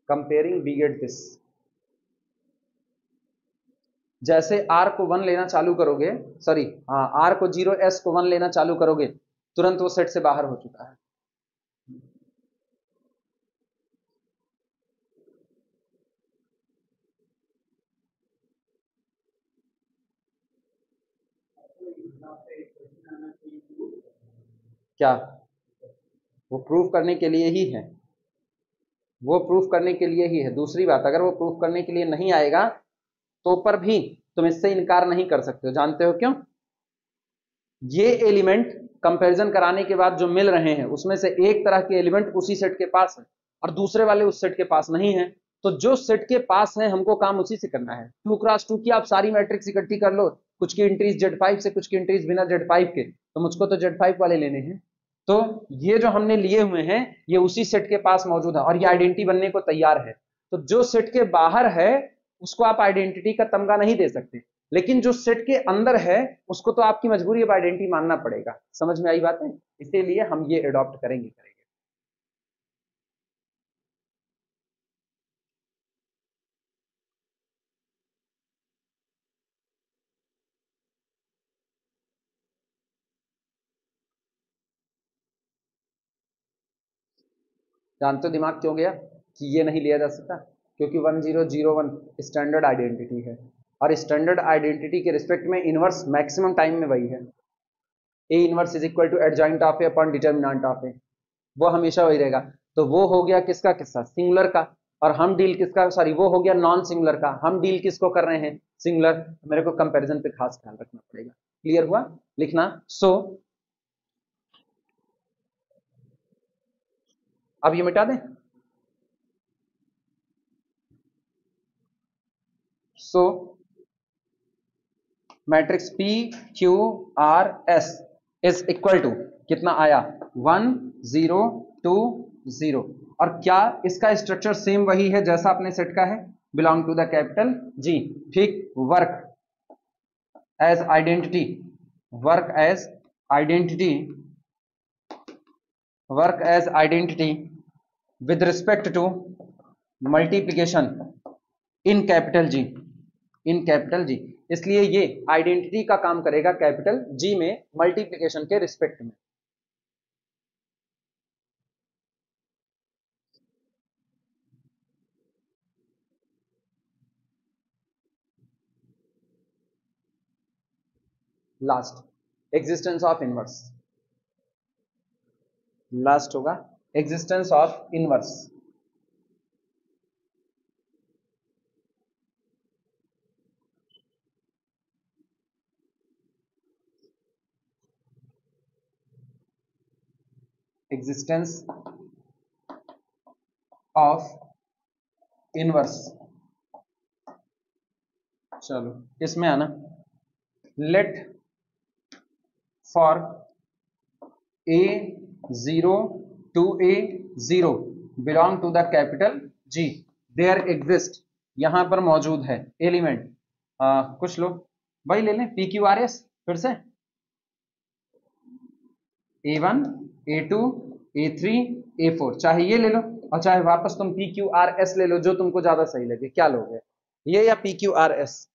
कंपेयरिंग वी गेट दिस, जैसे r को 1 लेना चालू करोगे, सॉरी हाँ, r को 0, s को 1 लेना चालू करोगे, तुरंत वो सेट से बाहर हो चुका है। क्या? वो प्रूफ करने के लिए ही है, वो प्रूफ करने के लिए ही है। दूसरी बात, अगर वो प्रूफ करने के लिए नहीं आएगा तो पर भी तुम इससे इनकार नहीं कर सकते हो। जानते हो क्यों? ये एलिमेंट कंपैरिजन कराने के बाद जो मिल रहे हैं उसमें से एक तरह के एलिमेंट उसी सेट के पास है और दूसरे वाले उस सेट के पास नहीं है। तो जो सेट के पास है हमको काम उसी से करना है। 2x2 की आप सारी मैट्रिक्स इकट्ठी कर लो, कुछ की एंट्रीज Z5 से, कुछ की एंट्रीज बिना Z5 के, तो मुझको तो Z5 वाले लेने हैं। तो ये जो हमने लिए हुए हैं ये उसी सेट के पास मौजूद है और ये आइडेंटिटी बनने को तैयार है। तो जो सेट के बाहर है उसको आप आइडेंटिटी का तमगा नहीं दे सकते, लेकिन जो सेट के अंदर है उसको तो आपकी मजबूरी अब आइडेंटिटी मानना पड़ेगा। समझ में आई बात है? इसीलिए हम ये अडॉप्ट करेंगे। जानते हो दिमाग क्यों गया कि ये नहीं लिया जा सकता? क्योंकि 1001 स्टैंडर्ड आइडेंटिटी है और स्टैंडर्ड आइडेंटिटी के रिस्पेक्ट में इनवर्स मैक्सिमम टाइम में वही है, A inverse is equal to adjoint of A upon determinant of A, वो हमेशा वही रहेगा। तो वो हो गया किसका किस्सा? सिंगुलर का। और हम डील किसका, सॉरी वो हो गया नॉन सिंगुलर का, हम डील किसको कर रहे हैं? सिंगुलर। मेरे को कंपैरिजन पे खास ख्याल रखना पड़ेगा। क्लियर हुआ? लिखना। सो अब ये मिटा दें। So matrix P Q R S is equal to कितना आया? 1 0 2 0। और क्या इसका स्ट्रक्चर सेम वही है जैसा अपने सेट का है? Belong to the capital G, ठीक। Work as identity, work as identity, work as identity with respect to multiplication in capital G, in capital G। इसलिए ये आइडेंटिटी का काम करेगा कैपिटल G में मल्टीप्लिकेशन के रिस्पेक्ट में। Last existence of inverse, last होगा existence of inverse. Existence of inverse, चलो इसमें आना। Let for A0 to A0 belong to the capital G, there exist, यहां पर मौजूद है एलिमेंट, कुछ लोग वही ले लें PQRS फिर से, A1 A2 A3 A4, चाहे ये ले लो और चाहे वापस तुम PQRS ले लो, जो तुमको ज्यादा सही लगे। क्या लोगे, ये या PQRS?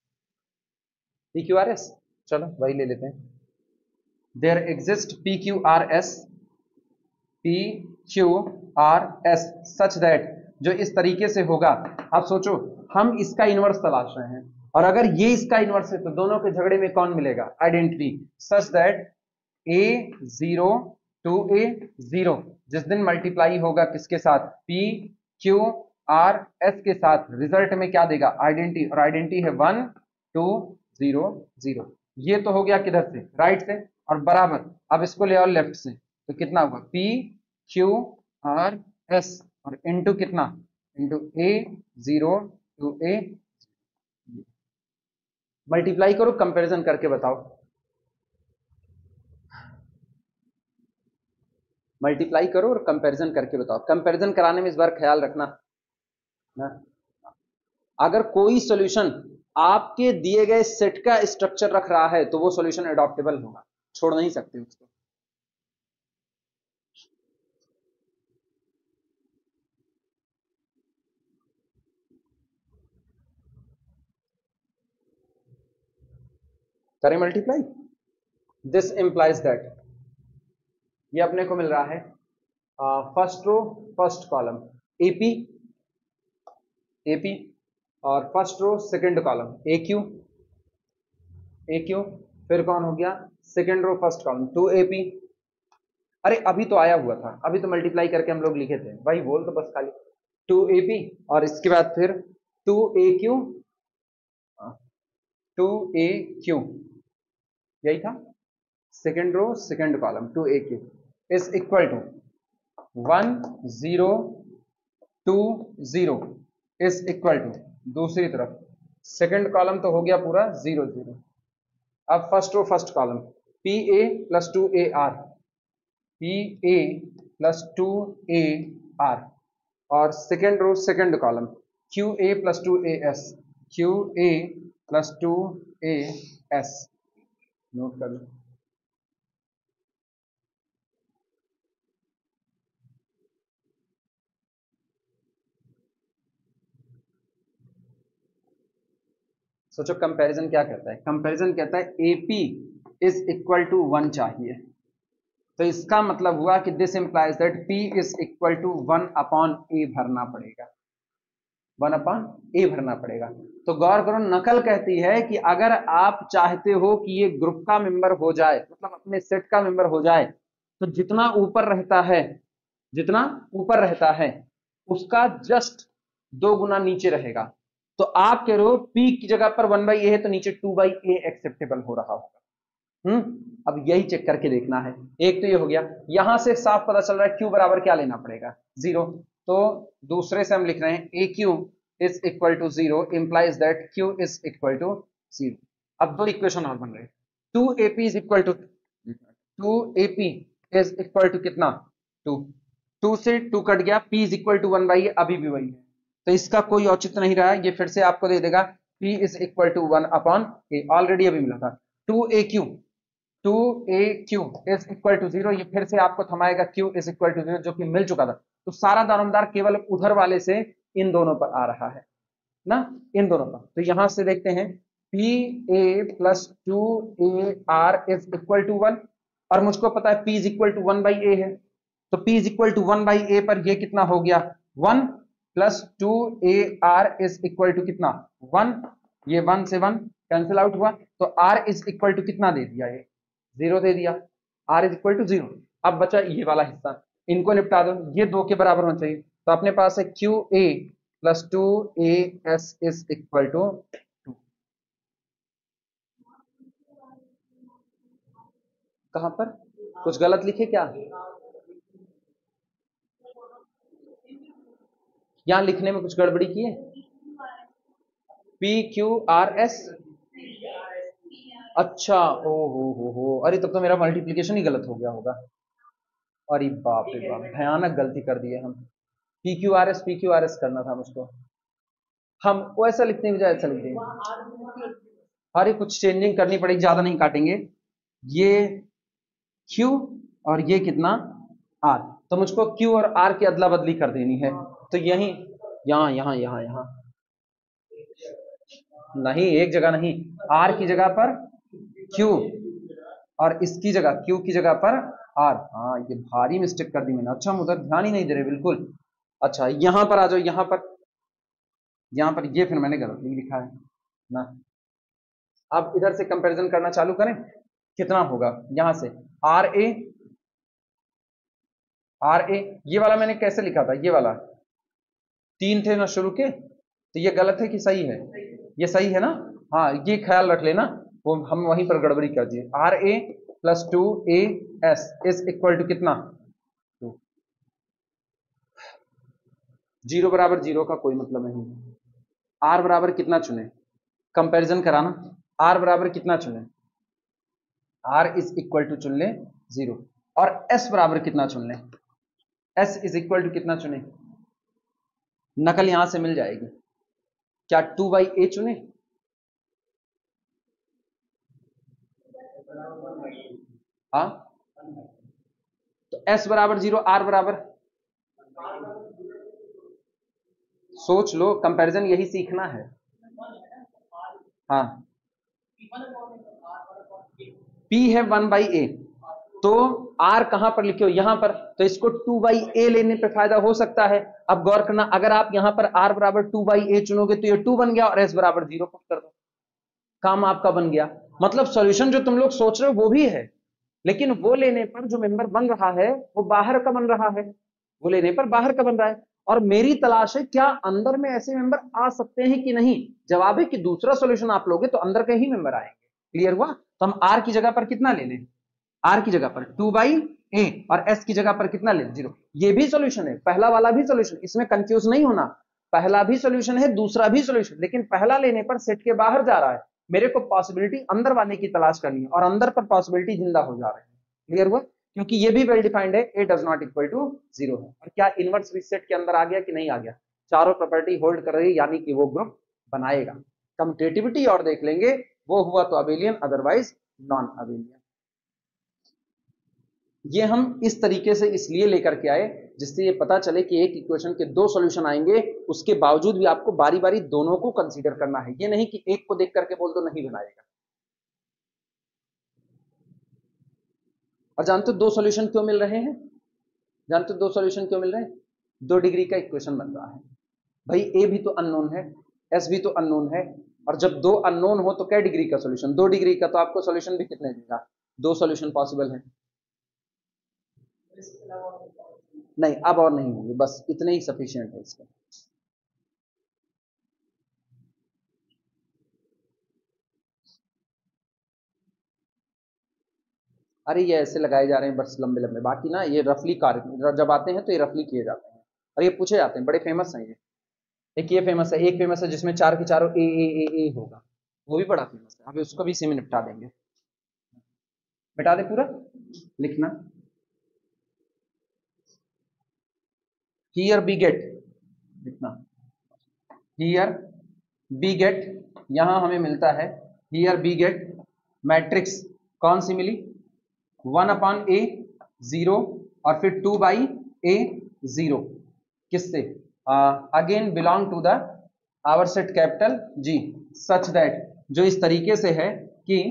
PQRS, चलो वही ले लेते हैं। There exist PQRS, PQRS such that, जो इस तरीके से होगा। अब सोचो हम इसका इनवर्स तलाश रहे हैं और अगर ये इसका इनवर्स है तो दोनों के झगड़े में कौन मिलेगा? Identity. Such that A0 to A0 जिस दिन मल्टीप्लाई होगा किसके साथ? PQRS के साथ, रिजल्ट में क्या देगा? आइडेंटिटी, और आइडेंटिटी है 1 2 0 0। ये तो हो गया किधर से? राइट से, और बराबर अब इसको ले आओ लेफ्ट से, तो कितना होगा? PQRS और इंटू कितना, into A 0 to A, multiply करो, कंपैरिजन करके बताओ, मल्टीप्लाई करो और कंपैरिजन करके बताओ। कंपैरिजन कराने में इस बार ख्याल रखना ना, अगर कोई सॉल्यूशन आपके दिए गए सेट का स्ट्रक्चर रख रहा है तो वो सॉल्यूशन एडॉप्टेबल होगा, छोड़ नहीं सकते उसको। करें मल्टीप्लाई, दिस इंप्लाइज दैट, ये अपने को मिल रहा है first row first column AP, AP और first row second column A Q, A Q, फिर कौन हो गया second row first column 2AP। अरे अभी तो आया हुआ था, अभी तो मल्टीप्लाई करके हम लोग लिखे थे, भाई बोल तो बस खाली 2AP और इसके बाद फिर 2AQ, 2AQ, यही था second row second column 2AQ is equal to 1 0 2 0 is equal to दूसरी तरफ सेकंड कॉलम तो हो गया पूरा 0 0। अब first row first column PA plus 2AR, PA plus 2AR और second row second column QA plus 2AS, QA plus 2AS, note कर लो। सोचो कंपैरिजन क्या कहता है, कंपैरिजन कहता है AP इज इक्वल टू 1 चाहिए, तो इसका मतलब हुआ कि this implies that P is equal to 1 upon A भरना पड़ेगा, 1 अपॉन A भरना पड़ेगा। तो गौर करो, नकल कहती है कि अगर आप चाहते हो कि ये ग्रुप का मेंबर हो जाए, मतलब अपने सेट का मेंबर हो जाए, तो जितना ऊपर रहता है, जितना ऊपर रहता है उसका जस्ट 2 गुना नीचे रहेगा। तो आप कह रहे हो P की जगह पर 1/A है तो नीचे 2/A एक्सेप्टेबल हो रहा होगा। अब यही चेक करके देखना है। एक तो ये हो गया, यहां से साफ पता चल रहा है Q बराबर क्या लेना पड़ेगा 0, तो दूसरे से हम लिख रहे हैं AQ is equal to 0 implies that Q is equal to 0। अब दो इक्वेशन और बन रहे हैं, 2AP is equal to 2AP is equal to कितना 2, 2 से 2 कट गया, P is equal to 1/A अभी भी वही है, तो इसका कोई औचित्य नहीं रहा, ये फिर से आपको दे देगा P is equal to 1 upon A, already अभी मिला था। 2AQ इज इक्वल टू 0, ये फिर से आपको थमाएगा Q इज इक्वल टू 0 जो कि मिल चुका था। तो सारा दारोमदार केवल उधर वाले से इन दोनों पर आ रहा है ना, इन दोनों पर। तो यहां से देखते हैं PA plus 2AR is equal to 1 और मुझको पता है P is equal to 1/A है, तो P is equal to 1/A पर ये कितना हो गया 1 plus 2AR is equal to कितना 1, ये 1 से 1 कैंसिल आउट हुआ, तो R इज इक्वल टू कितना दे दिया, ये 0 दे दिया, R इज इक्वल टू 0। अब बचा ये वाला हिस्सा, इनको निपटा दो, ये 2 के बराबर होना चाहिए, तो अपने पास है QA plus 2AS is equal to 2। कहां पर कुछ गलत लिखे क्या, यहां लिखने में कुछ गड़बड़ी की है, PQRS, अच्छा ओ हो, अरे तब तो मेरा मल्टीप्लिकेशन ही गलत हो गया होगा, अरे बाप रे बाप, भयानक गलती कर दी है हम, PQRS करना था मुझको, हम वैसा लिखने की बजाय ऐसा लिख देंगे, अरे कुछ चेंजिंग करनी पड़ेगी, ज्यादा नहीं काटेंगे, ये Q और ये कितना R, तो मुझको Q और R की अदला बदली कर देनी है, तो यही यहां यहां यहां यहां नहीं, एक जगह नहीं, R की जगह पर Q और इसकी जगह Q की जगह पर R, हाँ ये भारी मिस्टेक कर दी मैंने, अच्छा हम उधर ध्यान ही नहीं दे रहे बिल्कुल। अच्छा यहां पर आ जाओ, यहां पर ये फिर मैंने गलत नहीं लिखा है ना। अब इधर से कंपैरिजन करना चालू करें, कितना होगा यहां से RA, ये वाला मैंने कैसे लिखा था, ये वाला 3 थे ना शुरू के, तो ये गलत है कि सही है, ये सही है ना, हाँ ये ख्याल रख लेना, वो हम वहीं पर गड़बड़ी कर दिए। RA plus 2AS is equal to कितना 2, 0 बराबर 0 का कोई मतलब नहीं। r बराबर कितना चुने, कंपैरिजन कराना, r बराबर कितना चुने, r इज इक्वल टू चुन ले 0, और s बराबर कितना चुन ले, s इज इक्वल टू कितना चुने, नकल यहां से मिल जाएगी। क्या 2/a चुने, हाँ, तो s बराबर 0, r बराबर, सोच लो, कंपैरिजन यही सीखना है। हाँ, p है 1/a, तो r कहां पर लिखे हो, यहां पर, तो इसको 2/a लेने पे फायदा हो सकता है। अब गौर करना, अगर आप यहां पर r बराबर 2/a चुनोगे तो ये 2 बन गया, और s बराबर 0 पुट कर दो, काम आपका बन गया। मतलब सॉल्यूशन जो तुम लोग सोच रहे हो वो भी है, लेकिन वो लेने पर जो मेंबर बन रहा है वो बाहर का बन रहा है, वो लेने पर बाहर का बन रहा है। और मेरी तलाश है क्या अंदर में ऐसे मेंबर आ सकते हैं कि नहीं। जवाब है कि दूसरा सॉल्यूशन आप लोगे तो अंदर के ही मेंबर आएंगे। क्लियर हुआ। तो हम r की जगह पर कितना ले लें, r की जगह पर 2/a, और s की जगह पर कितना ले, 0। ये भी सॉल्यूशन है, पहला वाला भी सॉल्यूशन, इसमें कंफ्यूज नहीं होना, पहला भी सॉल्यूशन है, दूसरा भी सॉल्यूशन, लेकिन पहला लेने पर सेट के बाहर जा रहा है, मेरे को पॉसिबिलिटी अंदर वाले की तलाश करनी है, और अंदर पर पॉसिबिलिटी जिंदा हो जा रहे हैं। क्लियर हुआ, क्योंकि ये भी वेल डिफाइंड है, a does not equal to 0 है। और क्या इनवर्स भी सेट के अंदर आ गया कि नहीं आ गया, चारों प्रॉपर्टी होल्ड कर रही है, यानी कि वो ग्रुप बनाएगा। कम्यूटेटिविटी और देख लेंगे, वो हुआ तो अबेलियन, अदरवाइज नॉन अबेलियन। ये हम इस तरीके से इसलिए लेकर के आए जिससे ये पता चले कि एक इक्वेशन के 2 सॉल्यूशन आएंगे, उसके बावजूद भी आपको बारी बारी दोनों को कंसीडर करना है। ये नहीं कि एक को देख करके बोल दो नहीं बनाएगा। और जानते हो 2 सॉल्यूशन क्यों मिल रहे हैं, जानते हो 2 सॉल्यूशन क्यों मिल रहे हैं, 2 डिग्री का इक्वेशन बन रहा है। भाई ए भी तो अननोन है, एस भी तो अननोन है, और जब 2 अननोन हो तो क्या डिग्री का सॉल्यूशन, 2 डिग्री का, तो आपको सॉल्यूशन भी कितने देगा, 2 सॉल्यूशन पॉसिबल है। नहीं, अब और नहीं होंगे, बस इतने ही सफिशिएंट है इसका। अरे ये ऐसे लगाए जा रहे हैं बस लंबे लंबे, बाकी ना ये रफली कार्य जब आते हैं तो ये रफली किए जाते हैं, और ये पूछे जाते हैं, बड़े फेमस हैं ये। एक ये फेमस है, एक फेमस है जिसमें 4 के चारों ए होगा, वो भी बड़ा फेमस है। अभी उसको भी इसी में निपटा देंगे। मिटा दे पूरा, लिखना हियर बी गेट, लिखना हियर बी गेट, यहां हमें मिलता है हियर बी गेट मैट्रिक्स, कौन सी मिली, 1/a 0, और फिर 2/a 0, किससे, again belong to the our set capital G, such that, जो इस तरीके से है कि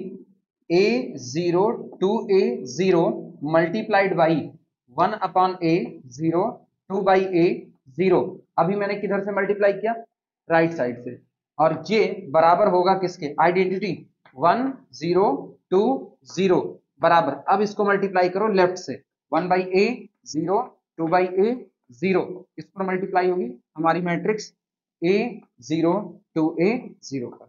a0 2a0 multiplied by 1/a 0 2/a 0, अभी मैंने किधर से मल्टीप्लाई किया, राइट साइड से, और ये बराबर होगा किसके, आइडेंटिटी 1 0 2 0 बराबर, अब इसको मल्टीप्लाई करो लेफ्ट से, 1/a 0 2/a 0, इस पर मल्टीप्लाई होगी हमारी मैट्रिक्स a0 2a 0 पर।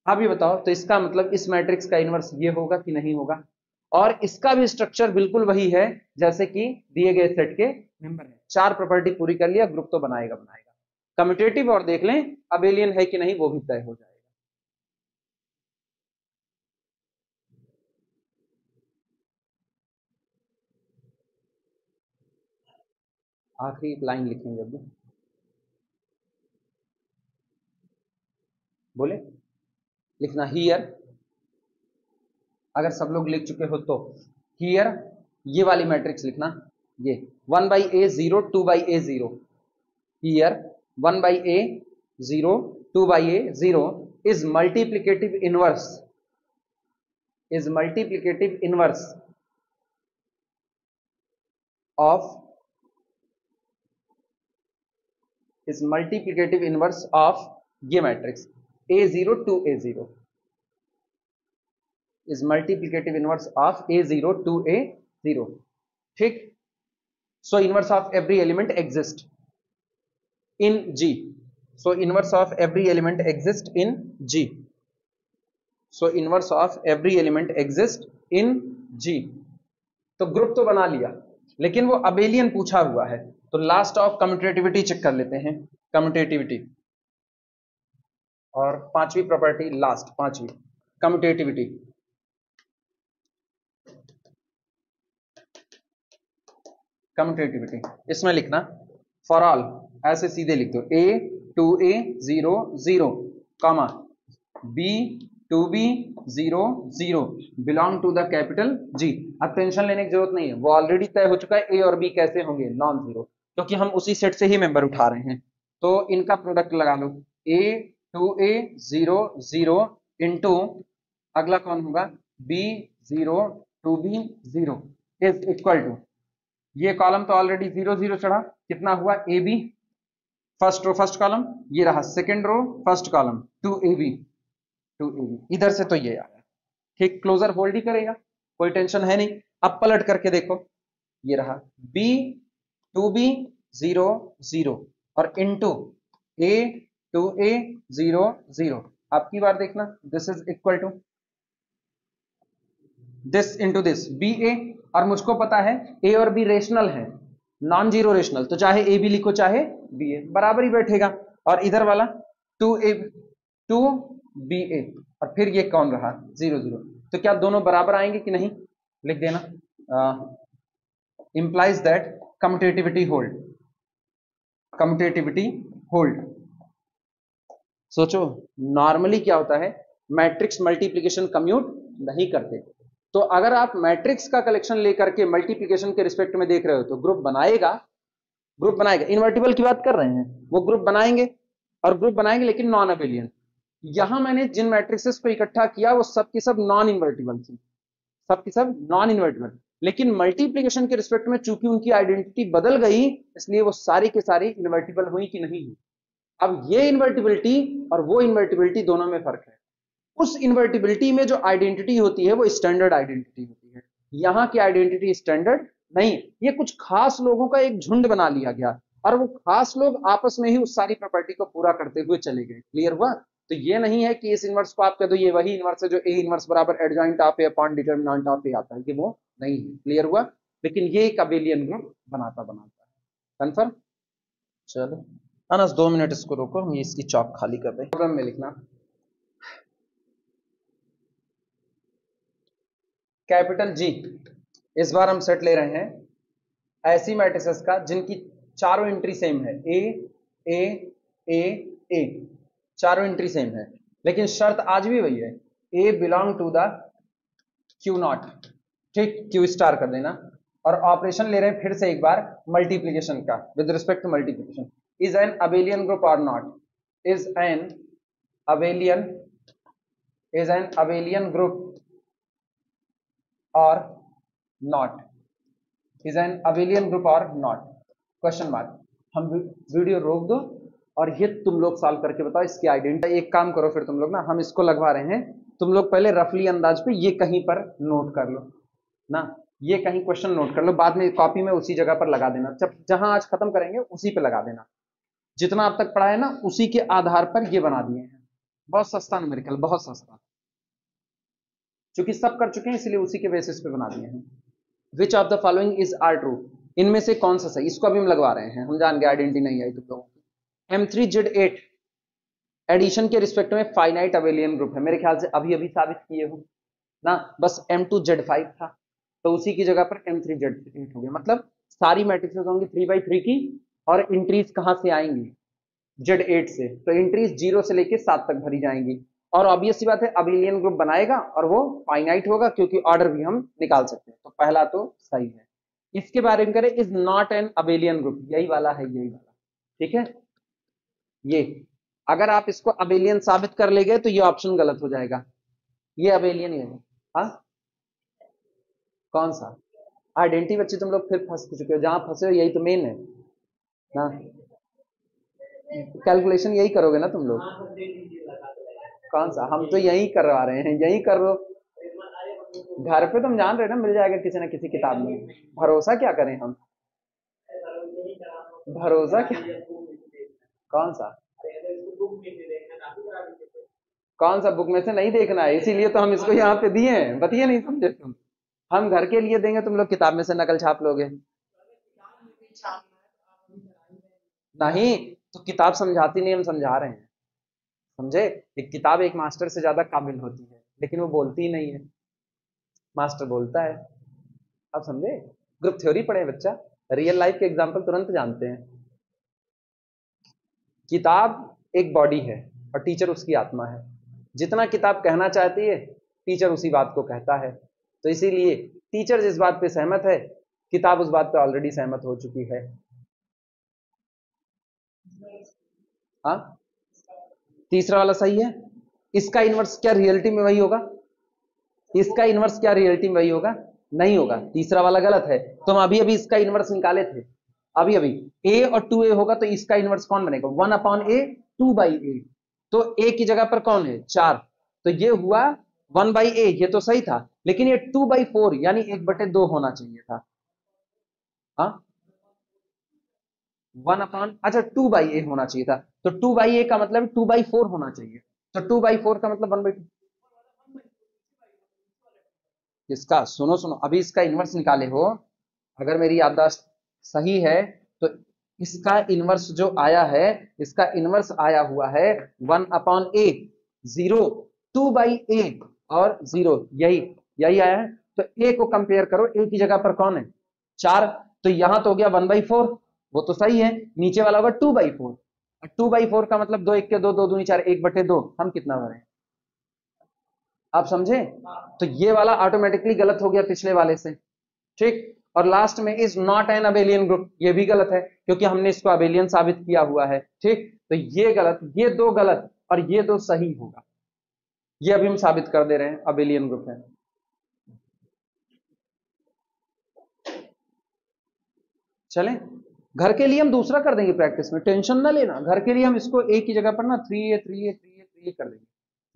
अब ये बताओ, तो इसका मतलब इस मैट्रिक्स का इनवर्स ये होगा कि नहीं होगा, और इसका भी स्ट्रक्चर बिल्कुल वही है जैसे कि दिए गए सेट के मेंबर है। 4 प्रॉपर्टी पूरी कर लिया, ग्रुप तो बनाएगा बनाएगा। कम्यूटेटिव और देख लें अबेलियन है कि नहीं, वो भी तय हो जाएगा। आखिरी लाइन लिखेंगे अभी, बोले लिखना हियर, अगर सब लोग लिख चुके हो तो हियर ये वाली मैट्रिक्स लिखना, ये 1/a 0 2/a 0, here 1/a 0 2/a 0 is multiplicative inverse of ये matrix a0 2a0 is multiplicative inverse of a0 2a0, ठीक। so inverse of every element exist in G, so inverse of every element exist in G, so inverse of every element exist in G। तो group तो बना लिया, लेकिन वो abelian पूछा हुआ है, तो लास्ट ऑफ कम्यूटेटिविटी चेक कर लेते हैं, कम्यूटेटिविटी। और पांचवी प्रॉपर्टी लास्ट, पांचवी कम्यूटेटिविटी। कम्यूटेटिविटी इसमें लिखना फॉर ऑल, ऐसे सीधे लिख दो a to a 0 0 comma b to b 0 0 belong to the capital G। अब टेंशन लेने की जरूरत नहीं है, वो ऑलरेडी तय हो चुका है a और b कैसे होंगे, नॉन जीरो, क्योंकि हम उसी सेट से ही मेंबर उठा रहे हैं। तो इनका प्रोडक्ट लगा लो, a to a 0 0 इंटू अगला कौन होगा b 0 to b 0 is equal to, ये कॉलम तो ऑलरेडी 0 0 चढ़ा, कितना हुआ A B, first row first column, ये रहा second row first column, to A B इधर से तो ये आया, ठीक, क्लोजर होल्ड ही करेगा, कोई टेंशन है नहीं। अब पलट करके देखो, ये रहा b टू बी 0 0 और इनटू a टू a 0 0। अब की बार देखना, this is equal to this into this B A, और मुझको पता है ए और बी रेशनल है, नॉन जीरो रेशनल, तो चाहे ए बी लिखो चाहे बी ए बराबर ही बैठेगा। और इधर वाला टू बी ए, और फिर ये कौन रहा 0 0, तो क्या दोनों बराबर आएंगे कि नहीं, लिख देना implies that commutativity hold, commutativity hold. सोचो नॉर्मली क्या होता है, मैट्रिक्स मल्टीप्लिकेशन कम्यूट नहीं करते, तो अगर आप मैट्रिक्स का कलेक्शन लेकर के मल्टीप्लिकेशन के रिस्पेक्ट में देख रहे हो तो ग्रुप बनाएगा, ग्रुप बनाएगा, इन्वर्टिबल की बात कर रहे हैं, वो ग्रुप बनाएंगे, और ग्रुप बनाएंगे लेकिन नॉन अबेलियन। यहां मैंने जिन मैट्रिक्सेस को इकट्ठा किया वो सब की सब नॉन इन्वर्टिबल थी, सब की सब नॉन इन्वर्टिबल, लेकिन मल्टीप्लिकेशन के रिस्पेक्ट में चूंकि उनकी आइडेंटिटी बदल गई, इसलिए वो सारी के सारी इन्वर्टिबल हुई कि नहीं हुई। अब ये इन्वर्टिबिलिटी और वो इन्वर्टिबिलिटी दोनों में फर्क है, उस इन्वर्टिबिलिटी में जो आइडेंटिटी होती है वो स्टैंडर्ड आइडेंटिटी होती है, यहां की आइडेंटिटी स्टैंडर्ड नहीं, ये कुछ खास लोगों का एक झुंड बना लिया गया, और वो खास लोग आपस में ही उस सारी प्रॉपर्टी को पूरा करते हुए चले गए। क्लियर हुआ? तो ये नहीं है कि इस इनवर्स को आप कह दो ये वही इनवर्स है जो ए इनवर्स बराबर adjoint of A upon determinant of A आता है, कि वो नहीं है। क्लियर हुआ? लेकिन ये एक अबेलियन ग्रुप बनाता है। कंफर्म? चलो अनस 2 मिनट इसको रोको, हम इसकी चौक खाली कर दें। प्रॉब्लम में लिखना कैपिटल जी, इस बार हम सेट ले रहे हैं ऐसी मैट्रिसेस का जिनकी चारों एंट्री सेम है, ए ए ए ए, चारों एंट्री सेम है, लेकिन शर्त आज भी वही है, A belong to the Q not, ठीक, क्यू स्टार कर देना। और ऑपरेशन ले रहे हैं फिर से एक बार मल्टीप्लीकेशन का, with respect to multiplication, is an abelian group और not, is an abelian group और not, is an abelian group और नॉट, क्वेश्चन मार्क। हम वीडियो रोक दो और ये तुम लोग सॉल्व करके बताओ इसकी आइडेंटिटी। एक काम करो फिर तुम लोग ना, हम इसको लगवा रहे हैं, तुम लोग पहले रफली अंदाज पे ये कहीं पर नोट कर लो ना, ये कहीं क्वेश्चन नोट कर लो, बाद में कॉपी में उसी जगह पर लगा देना, जब जहां आज खत्म करेंगे उसी पे लगा देना, जितना अब तक पढ़ा है ना उसी के आधार पर ये बना दिए हैं। बहुत सस्ता न्यूमेरिकल, बहुत सस्ता, क्योंकि सब कर चुके हैं इसलिए उसी के बेसिस पे बना दिए हैं। Which of the following is are true, इनमें से कौन सा सही, इसको अभी हम लगवा रहे हैं, हम जान गए आइडेंटिटी नहीं आई तुम लोगों की। M3Z8 एडिशन के रिस्पेक्ट में फाइनाइट अबेलियन ग्रुप है, मेरे ख्याल से अभी अभी साबित किए हो ना, बस M2Z5 था तो उसी की जगह पर M3Z8 हो गया, मतलब सारी मैट्रिक्सेस होंगी 3x3 की, और एंट्रीज कहां से आएंगी, Z8 से, तो एंट्रीज 0 से लेके 7 तक भरी जाएंगी, और ऑब्वियस सी बात है अबेलियन ग्रुप बनाएगा और वो फाइनाइट होगा, क्योंकि ऑर्डर भी हम निकाल सकते हैं, तो पहला तो सही है। इसके बारे में करें, is not an abelian group, यही वाला है, यही वाला, ठीक है। ये अगर आप इसको अबेलियन साबित कर ले गए तो ये ऑप्शन गलत हो जाएगा, ये अबेलियन ही है। हाँ कौन सा आइडेंटिटी, बच्चे तुम लोग फिर फंस चुके हो, जहां फंसे हो यही तो मेन है ना, कैलकुलेशन यही करोगे ना तुम लोग। कौन सा, हम तो यही करवा रहे हैं, यही कर लो, घर पे तुम जान रहे ना मिल जाएगा किसी ना किसी किताब में, भरोसा क्या करें हम, भरोसा क्या, कौन सा बुक में से नहीं देखना है, इसीलिए तो हम इसको यहाँ पे दिए हैं, बतिए नहीं समझे तुम, हम घर के लिए देंगे, तुम लोग किताब में से नकल छाप लोगे। नहीं तो किताब समझाती नहीं, हम समझा रहे हैं, समझे। एक किताब एक मास्टर से ज्यादा काबिल होती है, लेकिन वो बोलती ही नहीं है, मास्टर बोलता है। आप समझे, ग्रुप थ्योरी पढ़े बच्चा, रियल लाइफ के एग्जाम्पल तुरंत जानते हैं। किताब एक बॉडी है और टीचर उसकी आत्मा है। जितना किताब कहना चाहती है टीचर उसी बात को कहता है। तो इसीलिए टीचर जिस बात पे सहमत है किताब उस बात पे ऑलरेडी सहमत हो चुकी है। हाँ, तीसरा वाला सही है। इसका इनवर्स क्या रियलिटी में वही होगा? इसका इनवर्स क्या रियलिटी में वही होगा? नहीं होगा, तीसरा वाला गलत है। तो हम अभी अभी इसका इनवर्स निकाले थे, अभी अभी a और 2a होगा तो इसका इनवर्स कौन बनेगा? 1/a 2/a। तो a की जगह पर कौन है? 4, तो ये हुआ 1/a, ये तो सही था, लेकिन ये 2/4 यानी 1/2 होना चाहिए था। हाँ, अच्छा 2/a होना चाहिए था, तो 2/a का मतलब 2/4 होना चाहिए, तो 2/4 का मतलब 1/2। इसका सुनो सुनो, अभी इसका इनवर्स निकाले हो, अगर मेरी याददाश्त सही है तो इसका इनवर्स जो आया है, इसका इनवर्स आया हुआ है 1/a, 0, 2/a और 0, यही यही आया है। तो a को कंपेयर करो, a की जगह पर कौन है? 4, तो यहां तो हो गया 1/4, वो तो सही है, नीचे वाला होगा 2/4, 2/4 का मतलब 2 1 के 2, 2 दूनी 4, 1/2, हम कितना भरे? आप समझे। तो ये वाला ऑटोमेटिकली गलत हो गया पिछले वाले से, ठीक। और लास्ट में is not an abelian group, ये भी गलत है क्योंकि हमने इसको अबेलियन साबित किया हुआ है, ठीक। तो ये गलत, ये दो गलत और ये दो सही होगा, ये अभी हम साबित कर दे रहे हैं अबेलियन ग्रुप है। चलें, घर के लिए हम दूसरा कर देंगे प्रैक्टिस में, टेंशन ना लेना। घर के लिए हम इसको एक की जगह पर ना 3a 3a 3a 3a कर देंगे,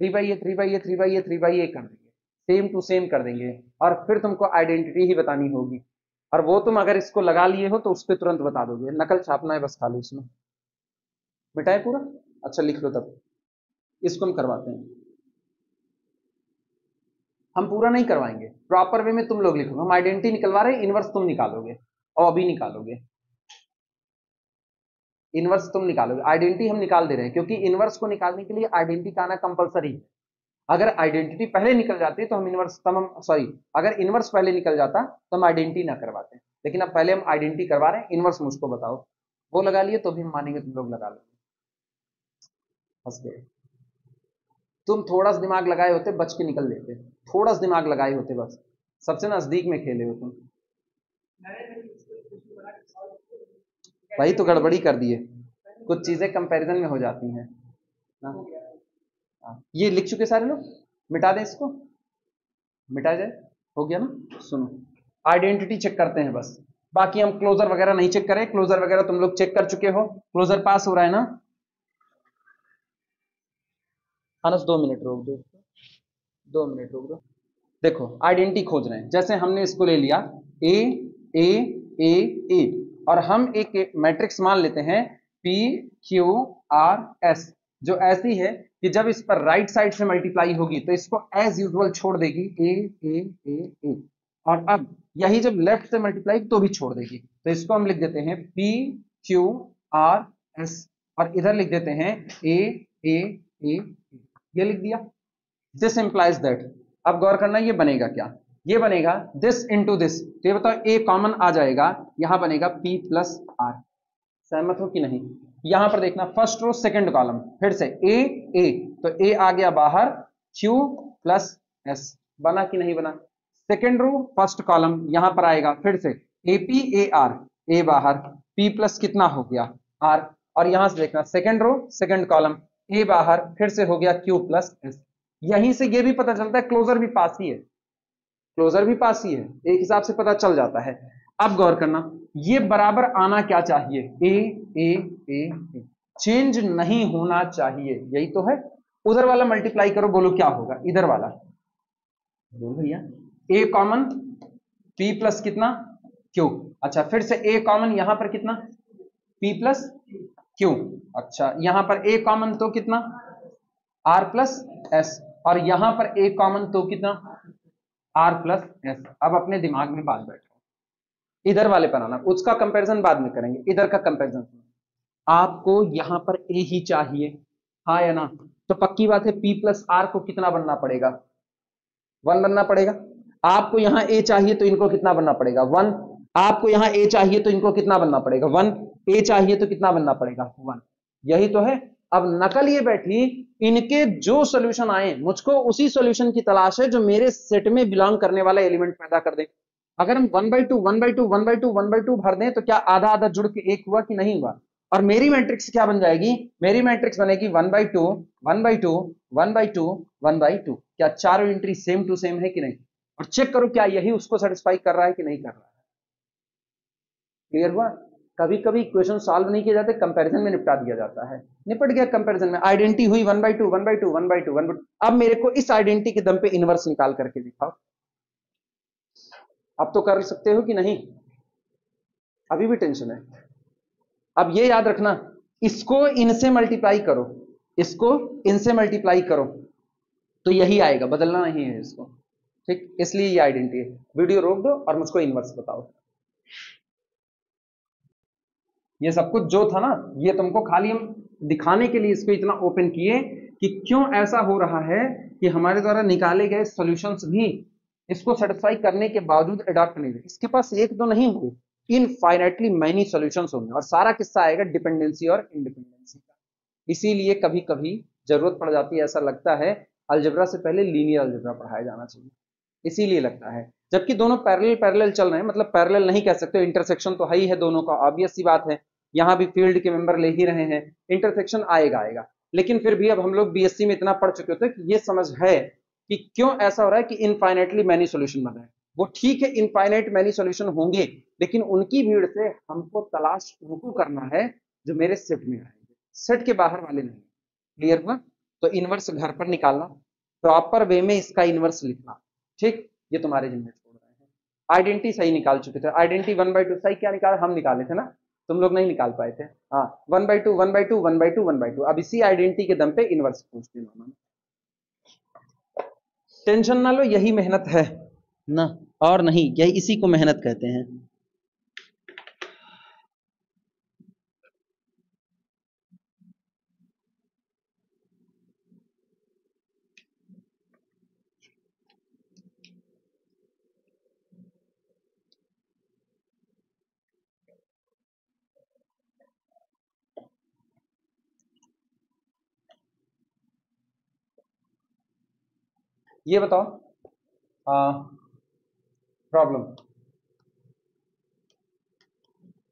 3/a 3/a 3/a 3/a कर देंगे, सेम टू सेम कर देंगे। और फिर तुमको आइडेंटिटी ही बतानी होगी, और वो तुम अगर इसको लगा लिए हो तो उस पर तुरंत बता दोगे, नकल छापना है बस खाली इसमें। मिटाए पूरा? अच्छा लिख लो, तब इसको हम करवाते हैं। हम पूरा नहीं करवाएंगे, प्रॉपर वे में तुम लोग लिखोगे, हम आइडेंटिटी निकलवा रहे हैं, इनवर्स तुम निकालोगे और अभी निकालोगे, इनवर्स तुम निकालोगे, आइडेंटिटी हम निकाल दे रहे हैं क्योंकि इनवर्स को निकालने के लिए आइडेंटिटी का आना कंपलसरी है। अगर आइडेंटिटी पहले निकल जाती तो हम इनवर्स सॉरी, अगर इनवर्स पहले निकल जाता तो हम आइडेंटिटी ना करवाते, लेकिन अब पहले हम आइडेंटिटी करवा रहे हैं, इनवर्स मुझको बताओ। वो लगा लिए तो भी हम मानेंगे, तुम लोग लगा लो। हंस गए, तुम थोड़ा सा दिमाग लगाए होते बच के निकल लेते, थोड़ा सा दिमाग लगाए होते बस, सबसे नजदीक में खेले हो तुम, वही तो गड़बड़ी कर दिए, कुछ चीजें कंपैरिजन में हो जाती हैं ना। ये लिख चुके सारे लोग, मिटा दें इसको, मिटा जाए, हो गया ना। सुनो, आइडेंटिटी चेक करते हैं बस, बाकी हम क्लोजर वगैरह नहीं चेक करें, क्लोजर वगैरह तुम लोग चेक कर चुके हो, क्लोजर पास हो रहा है ना। अनस 2 मिनट रोक दो, 2 मिनट रोक दो। देखो आइडेंटिटी खोज रहे हैं, जैसे हमने इसको ले लिया ए ए ए ए, और हम एक मैट्रिक्स मान लेते हैं पी क्यू आर एस, जो ऐसी है कि जब इस पर राइट साइड से मल्टीप्लाई होगी तो इसको एज यूजुअल छोड़ देगी ए ए ए ए, और अब यही जब लेफ्ट से मल्टीप्लाई तो भी छोड़ देगी, तो इसको हम लिख देते हैं पी क्यू आर एस, और इधर लिख देते हैं ए ए ए, ये लिख दिया। दिस इंप्लाइज दैट, अब गौर करना ये बनेगा क्या, ये बनेगा दिस इंटू दिस, तो ये बताओ ए कॉमन आ जाएगा, यहां बनेगा p प्लस आर, सहमत हो कि नहीं। यहां पर देखना फर्स्ट रो सेकंड कॉलम, फिर से ए, तो ए आ गया बाहर, q प्लस एस, बना कि नहीं बना। सेकंड रो फर्स्ट कॉलम यहां पर आएगा, फिर से AP AR, ए बाहर, p प्लस कितना हो गया r, और यहां से देखना सेकंड रो सेकंड कॉलम, ए बाहर, फिर से हो गया q प्लस एस। यहीं से ये भी पता चलता है क्लोजर भी पास ही है, क्लोजर भी पास ही है, एक हिसाब से पता चल जाता है। अब गौर करना, ये बराबर आना क्या चाहिए, ए ए ए ए, चेंज नहीं होना चाहिए, यही तो है। उधर वाला मल्टीप्लाई करो, बोलो क्या होगा इधर वाला, बोलो भैया। ए कॉमन, p प्लस कितना q, अच्छा फिर से a कॉमन, यहां पर कितना p प्लस q, अच्छा यहां पर a कॉमन तो कितना r प्लस s, और यहां पर a कॉमन तो कितना r प्लस s। अब अपने दिमाग में बात बैठो, इधर वाले पर आना, उसका कंपैरिजन बाद में करेंगे, इधर का कंपैरिजन। आपको यहां पर ए ही चाहिए, हाँ या ना? तो पक्की बात है P प्लस आर को कितना बनना पड़ेगा? 1 बनना पड़ेगा। आपको यहां ए चाहिए तो इनको कितना बनना पड़ेगा? 1। आपको यहां ए चाहिए तो इनको कितना बनना पड़ेगा? 1। ए चाहिए तो कितना बनना पड़ेगा? 1। यही तो है। अब नकल ये बैठी, इनके जो सॉल्यूशन आए मुझको उसी सॉल्यूशन की तलाश है जो मेरे सेट में बिलोंग करने वाला एलिमेंट पैदा कर दे। अगर हम 1/2 1/2 1/2 1/2 भर दें तो क्या आधा आधा जुड़ के एक हुआ कि नहीं हुआ? और मेरी मैट्रिक्स क्या बन जाएगी? मेरी मैट्रिक्स बनेगी 1/2 1/2 1/2 1/2। क्या चारों एंट्री सेम टू सेम है कि नहीं? और चेक करो क्या यही उसको सेटिस्फाई कर रहा है कि नहीं कर रहा है। क्लियर हुआ? कभी कभी इक्वेशन सॉल्व नहीं किए जाते, कंपैरिजन में निपटा दिया जाता है। निपट गया कंपैरिजन में, आइडेंटिटी हुई 1/2 1/2 1/2 1/2। अब मेरे को इस आइडेंटिटी के दम पे इनवर्स निकाल करके दिखाओ। अब तो कर सकते हो कि नहीं? अभी भी टेंशन है? अब ये याद रखना, इसको इनसे मल्टीप्लाई करो, इसको इनसे मल्टीप्लाई करो तो यही आएगा, बदलना नहीं है इसको। ठीक, इसलिए ये आइडेंटिटी है। वीडियो रोक दो और मुझको इनवर्स बताओ। ये सब कुछ जो था ना, ये तुमको खाली हम दिखाने के लिए इसको इतना ओपन किए कि क्यों ऐसा हो रहा है कि हमारे द्वारा निकाले गए सॉल्यूशंस भी इसको सेटिस्फाई करने के बावजूद अडॉप्ट नहीं हुए। इसके पास एक दो नहीं होंगे, इनफाइनाइटली मैनी सॉल्यूशंस होंगे, और सारा किस्सा आएगा डिपेंडेंसी और इंडिपेंडेंसी का। इसीलिए कभी कभी जरूरत पड़ जाती है, ऐसा लगता है अलजेब्रा से पहले लीनियर अलजेब्रा पढ़ाया जाना चाहिए, इसीलिए लगता है। जबकि दोनों पैरेलल पैरेलल चल रहे हैं, मतलब पैरेलल नहीं कह सकते, इंटरसेक्शन तो है ही है दोनों का, ऑब्वियस सी बात है। यहाँ भी फील्ड के मेंबर ले ही रहे हैं, इंटरसेक्शन आएगा आएगा। लेकिन फिर भी अब हम लोग बीएससी में इतना पढ़ चुके होते कि ये समझ है कि क्यों ऐसा हो रहा है कि इनफाइनाइटली मैनी सॉल्यूशन बन रहे हैं। वो ठीक है, इनफाइनाइट मैनी सॉल्यूशन होंगे, लेकिन उनकी भीड़ से हमको तलाश उनको करना है जो मेरे सेट में आएंगे, सेट के बाहर वाले नहीं। क्लियर हुआ? तो इनवर्स घर पर निकालना, प्रॉपर वे में इसका इनवर्स लिखना। ठीक, ये तुम्हारे जिम्मे छोड़ रहे हैं। आइडेंटिटी सही निकाल चुके थे, आइडेंटिटी 1/2 सही क्या निकाला? हम निकाले थे ना, तुम लोग नहीं निकाल पाए थे। हाँ, 1/2 1/2 1/2 1/2। अब इसी आइडेंटिटी के दम पे इनवर्स पूछते हैं उन्होंने। टेंशन ना लो, यही मेहनत है ना, और नहीं, यही इसी को मेहनत कहते हैं। ये बताओ प्रॉब्लम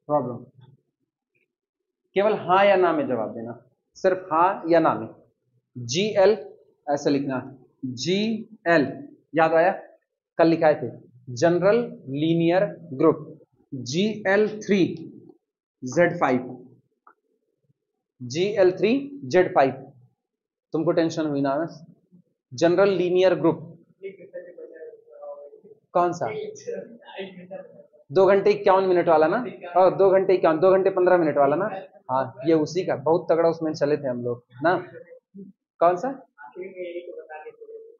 प्रॉब्लम केवल हाँ या ना में जवाब देना, सिर्फ हाँ या ना में। GL ऐसे लिखना है, GL याद आया? कल लिखाए थे, general linear group, GL3Z5, GL3Z5। तुमको टेंशन हुई ना? जनरल लीनियर ग्रुप कौन सा? 2 घंटे 51 मिनट वाला ना, और 2 घंटे 51, 2 घंटे 15 मिनट वाला ना। हाँ, ये उसी का, बहुत तगड़ा उसमें चले थे हम लोग ना। कौन सा?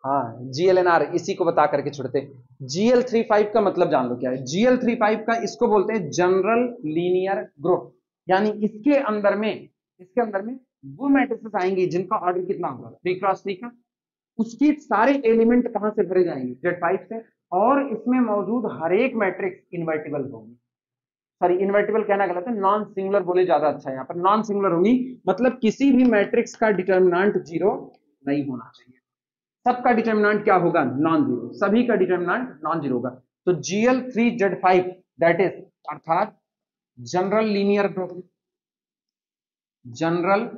हाँ, GLNR, इसी को बता करके छोड़ते। GL35 का मतलब जान लो क्या है? GL35 का इसको बोलते हैं जनरल लीनियर ग्रुप, यानी इसके अंदर में वो मैट्रिसेस आएंगी जिनका ऑर्डर कितना होगा? 3x3 का। उसकी सारे एलिमेंट कहां से भरे जाएंगे? Z5 से। और इसमें मौजूद हर एक मैट्रिक्स इन्वर्टिबल होगी, सॉरी इन्वर्टिबल कहना गलत है, नॉन सिंगुलर बोले ज्यादा अच्छा है, यहाँ पर नॉन सिंगुलर होगी, मतलब किसी भी मैट्रिक्स का डिटर्मिनेंट 0 नहीं होना चाहिए। सबका डिटर्मिनेंट क्या होगा? नॉन जीरो, सभी का डिटर्मिनेंट नॉन जीरो होगा। तो GL3Z5 दैट इज, अर्थात general linear group, general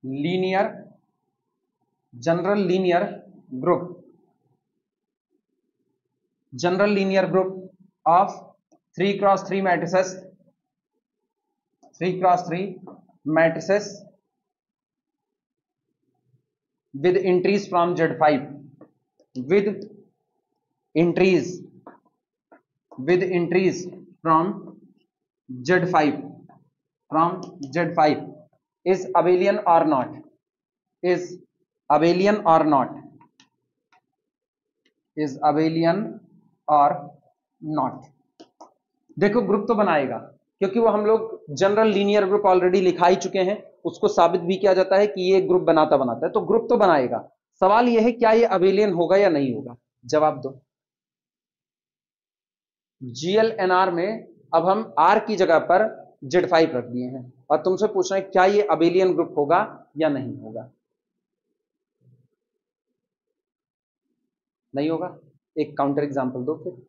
linear general linear group general linear group of 3x3 matrices, 3x3 matrices with entries from Z5, with entries from Z5, is abelian or not? Is abelian or not? Is abelian or not? देखो group तो बनाएगा, क्योंकि वो हम लोग general linear group already लिखा ही चुके हैं, उसको साबित भी किया जाता है कि ये ग्रुप बनाता बनाता है, तो ग्रुप तो बनाएगा। सवाल ये है क्या ये अबेलियन होगा या नहीं होगा, जवाब दो। GLNR में अब हम R की जगह पर Z5 रख दिए हैं और तुमसे पूछना है क्या ये अबेलियन ग्रुप होगा या नहीं होगा। नहीं होगा, एक काउंटर एग्जांपल दो, फिर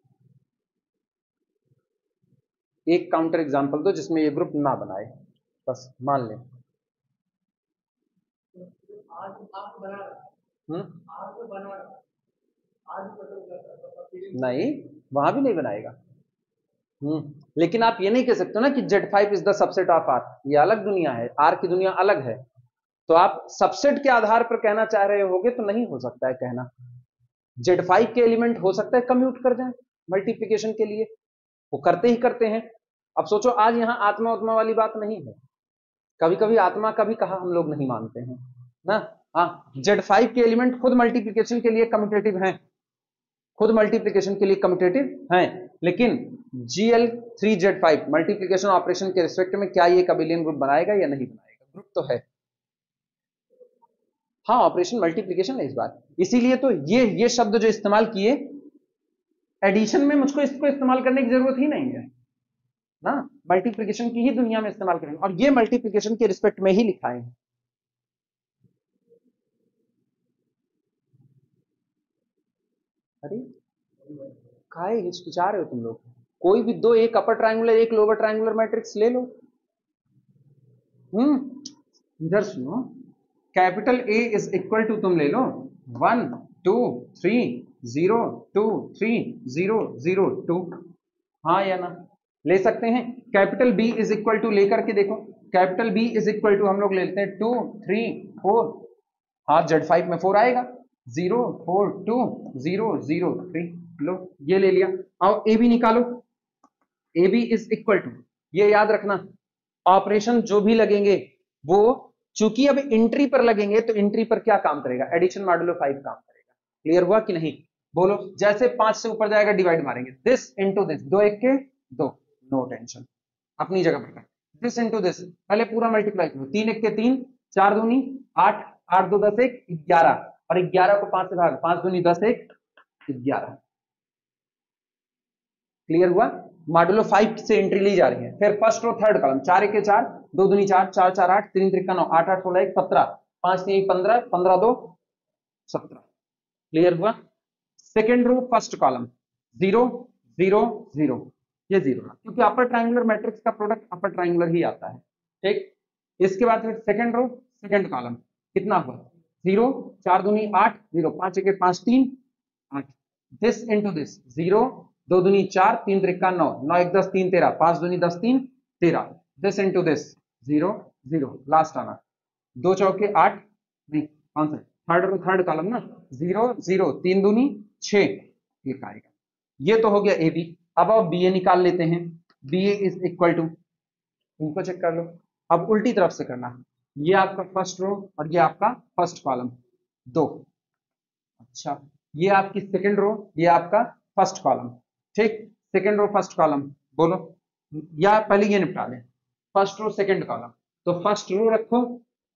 एक काउंटर एग्जांपल दो जिसमें ये ग्रुप ना बनाए, बस मान लें। नहीं, वहां भी नहीं बनाएगा। लेकिन आप ये नहीं कह सकते ना कि Z5 is the subset of R, ये अलग दुनिया है, R की दुनिया अलग है। तो आप सबसेट के आधार पर कहना चाह रहे होगे तो नहीं हो सकता है कहना। Z5 के एलिमेंट हो सकता है कम्यूट कर जाए मल्टीप्लिकेशन के लिए, वो करते ही करते हैं। अब सोचो आज यहां आत्मा उत्मा वाली बात नहीं है, कभी कभी आत्मा का भी कहा हम लोग नहीं मानते हैं ना। हाँ, Z5 के एलिमेंट खुद मल्टीप्लिकेशन के लिए कम्यूटेटिव हैं, खुद मल्टीप्लिकेशन के लिए कम्यूटेटिव हैं, लेकिन GL3Z5 मल्टीप्लिकेशन ऑपरेशन के रिस्पेक्ट में क्या ये एक अबेलियन ग्रुप बनाएगा या नहीं बनाएगा, ग्रुप तो है। हाँ, ऑपरेशन मल्टीप्लिकेशन है इस बार, इसीलिए तो ये शब्द जो इस्तेमाल किए एडिशन में, मुझको इसको इस्तेमाल करने की जरूरत ही नहीं है ना, मल्टीप्लिकेशन की ही दुनिया में इस्तेमाल करेंगे, और ये मल्टीप्लिकेशन के रिस्पेक्ट में ही लिखाए हैं। अरे काहे हिचकिचा रहे हो तुम लोग, कोई भी दो, एक अपर ट्रायंगुलर एक लोअर ट्रायंगुलर मैट्रिक्स ले लो। इधर सुनो, capital A is equal to तुम ले लो 1 2 3 0 2 3 0 0 2, हाँ या ना, ले सकते हैं। Capital B is equal to लेकर के देखो, capital B is equal to हम लोग लेते हैं 2 3 4, हाँ Z5 में 4 आएगा, 0 4 2 0 0 3, लो ये ले लिया। आओ ए बी निकालो, A B is equal to, ये याद रखना ऑपरेशन जो भी लगेंगे वो चूंकि अब इंट्री पर लगेंगे तो इंट्री पर क्या काम करेगा, एडिशन मॉडुलो 5 काम करेगा। क्लियर हुआ कि नहीं, बोलो। जैसे 5 से ऊपर जाएगा डिवाइड मारेंगे, दिस इंटू दिस, 2 1 के 2, नो टेंशन, अपनी जगह पर। दिस इंटू दिस, पहले पूरा मल्टीप्लाई करो, 3 1 के 3, 4 दूनी 8, 8 2 10 1 11, और 11 को 5 से भाग, 5 दूनी 10 1 11। क्लियर हुआ, मॉडुलो 5 से एंट्री ली जा रही है। फिर फर्स्ट रो थर्ड कॉलम, 4 1 के 4, 2 दूनी 4, 4 4 8, 3 3 9, 8 8 16 1 17, 5 3 15, 15 2 17। क्लियर हुआ। सेकेंड रो फर्स्ट कॉलम 0 0 0, ये 0 क्योंकि अपर ट्रायंगुलर मैट्रिक्स का प्रोडक्ट अपर ट्रायंगुलर ही आता है, ठीक। इसके बाद फिर सेकेंड रो सेकेंड कॉलम कितना हुआ 0, 4 दूनी 8 0, 5 1 5 3 8, दिस इंटू दिस 0, 2 दूनी 4, 3 त्रिका 9, 9 1 10 3 13, 5 दूनी 10 3 13, दिस इंटू दिस 0 0, लास्ट आना 2 चौके 8, नहीं कौन सा थर्ड रो थर्ड कॉलम ना, 0 0, 3 दूनी 6, ये आएगा। ये तो हो गया ए बी। अब आप बी ए निकाल लेते हैं, B A is equal to, इनको चेक कर लो। अब उल्टी तरफ से करना, ये आपका फर्स्ट रो और ये आपका फर्स्ट कॉलम 2, अच्छा ये आपकी सेकंड रो, ये आपका फर्स्ट कॉलम, ठीक। सेकंड रो फर्स्ट कॉलम बोलो, या पहले ये निपटा लें, फर्स्ट रो सेकंड कॉलम, तो फर्स्ट रो रखो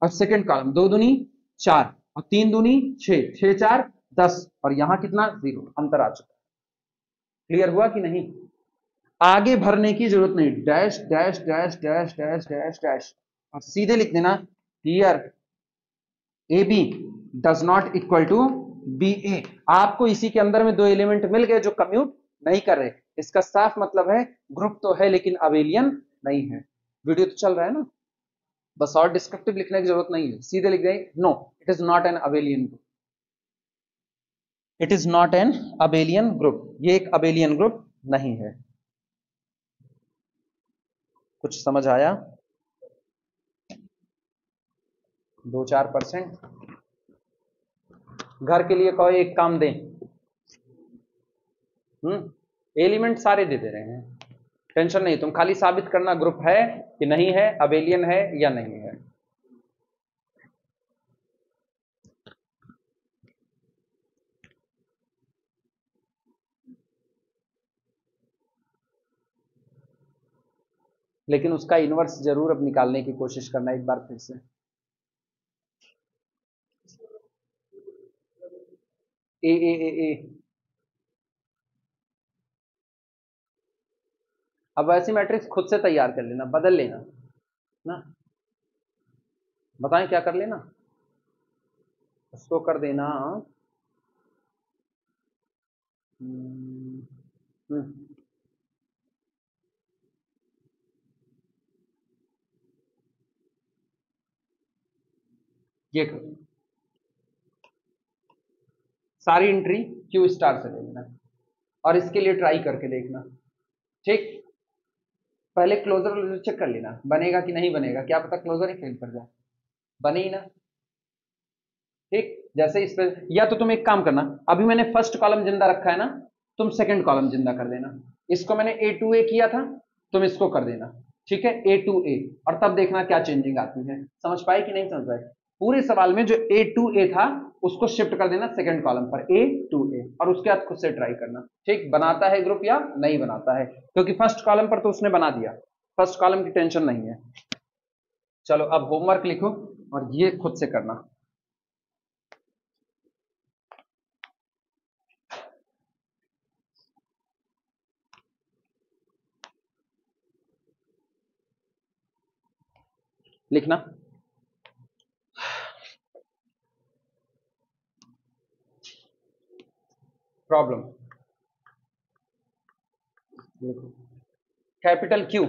और सेकंड कॉलम, 2 दूनी 4 और 3 दूनी 6, 6 4 10, और यहां कितना 0, अंतर आ चुका है। क्लियर हुआ कि नहीं, आगे भरने की जरूरत नहीं, dash dash dash dash dash dash dash, और सीधे लिख देना here A B does not equal to B A. आपको इसी के अंदर में दो एलिमेंट मिल गए जो कम्यूट नहीं कर रहे, इसका साफ मतलब है ग्रुप तो है लेकिन अबेलियन नहीं है। वीडियो तो चल रहा है ना, बस और डिस्क्रिप्टिव लिखने की जरूरत नहीं है, सीधे लिख दें no it is not an abelian group, it is not an abelian group, ये एक अबेलियन ग्रुप नहीं है। कुछ समझ आया, 2-4%। घर के लिए कहो एक काम दें, एलिमेंट सारे दे दे रहे हैं, टेंशन नहीं, तुम खाली साबित करना ग्रुप है कि नहीं है, अबेलियन है या नहीं है। लेकिन उसका इनवर्स जरूर अब निकालने की कोशिश करना एक बार फिर से। ए ए ए ए अब ऐसी मैट्रिक्स खुद से तैयार कर लेना, बदल लेना ना, बताएं क्या कर लेना, उसको कर देना हम्म, हम्म, ये करो, सारी एंट्री क्यू स्टार से ले लेना और इसके लिए ट्राई करके देखना। ठीक, पहले क्लोजर चेक कर लेना बनेगा कि नहीं बनेगा, क्या पता क्लोजर ही फेल कर जाए, बने ही ना। ठीक, जैसे इस पे, या तो तुम एक काम करना, अभी मैंने फर्स्ट कॉलम जिंदा रखा है ना, तुम सेकंड कॉलम जिंदा कर देना। इसको मैंने ए टू ए किया था, तुम इसको कर देना। ठीक है, ए टू ए, और तब देखना क्या चेंजिंग आती है। समझ पाए कि नहीं समझ पाए? पूरे सवाल में जो ए टू ए था उसको शिफ्ट कर देना सेकंड कॉलम पर, ए टू ए, और उसके बाद खुद से ट्राई करना। ठीक, बनाता है ग्रुप या नहीं बनाता है, क्योंकि फर्स्ट कॉलम पर तो उसने बना दिया, फर्स्ट कॉलम की टेंशन नहीं है। चलो अब होमवर्क लिखो और ये खुद से करना। लिखना, प्रॉब्लम लिखो, capital Q,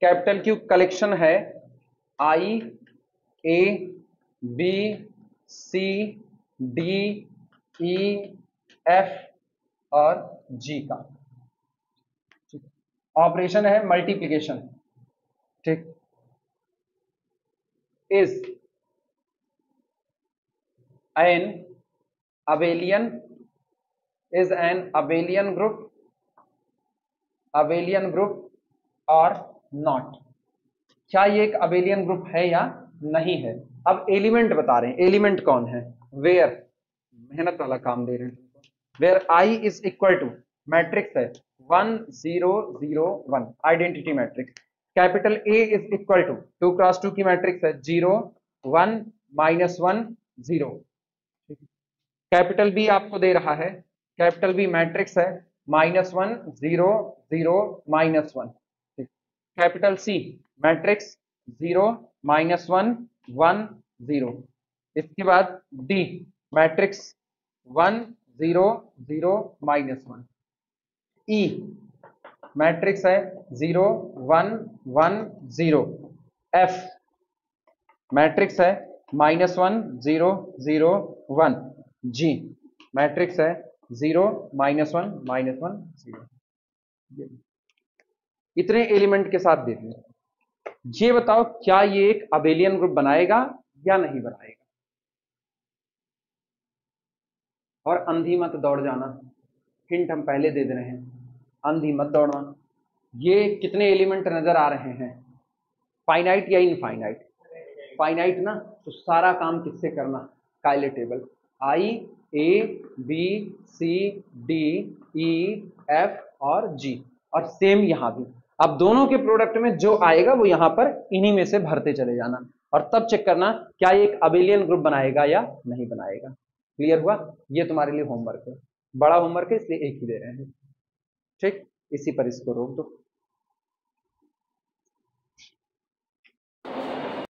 capital Q collection है I A B C D E F और जी का। ऑपरेशन है मल्टीप्लिकेशन। ठीक, is an abelian, is an abelian group, abelian group और नॉट। क्या ये एक अबेलियन ग्रुप है या नहीं है? अब एलिमेंट बता रहे हैं, एलिमेंट कौन है, वेयर, मेहनत वाला काम दे रहे हैं तुमको। Where I is equal to, matrix है 1 0 0 1, identity matrix. Capital A is equal to 2 cross 2 की मैट्रिक्स है 0 1 -1 0। कैपिटल बी आपको दे रहा है, कैपिटल बी मैट्रिक्स है -1 0 0 -1। Capital C matrix 0 -1 1 0। इसके बाद डी मैट्रिक्स 1 0 0 -1। ई मैट्रिक्स है 0 1 1 0। एफ मैट्रिक्स है -1 0 0 1। जी मैट्रिक्स है 0 -1 -1 0। इतने एलिमेंट के साथ दे दिए। ये बताओ क्या ये एक अबेलियन ग्रुप बनाएगा या नहीं बनाएगा? और अंधी मत दौड़ जाना, हिंट हम पहले दे दे रहे हैं, अंधी मत दौड़ना। ये कितने एलिमेंट नजर आ रहे हैं, फाइनाइट या इनफाइनाइट? फाइनाइट ना, तो सारा काम किससे करना, Cayley table, I A B C D E F और जी। और सेम यहां भी, अब दोनों के प्रोडक्ट में जो आएगा वो यहां पर इन्हीं में से भरते चले जाना, और तब चेक करना क्या ये एक अबेलियन ग्रुप बनाएगा या नहीं बनाएगा। क्लियर हुआ? ये तुम्हारे लिए होमवर्क है, बड़ा होमवर्क है इसलिए एक ही दे रहे हैं। ठीक, इसी पर इसको रोक दो।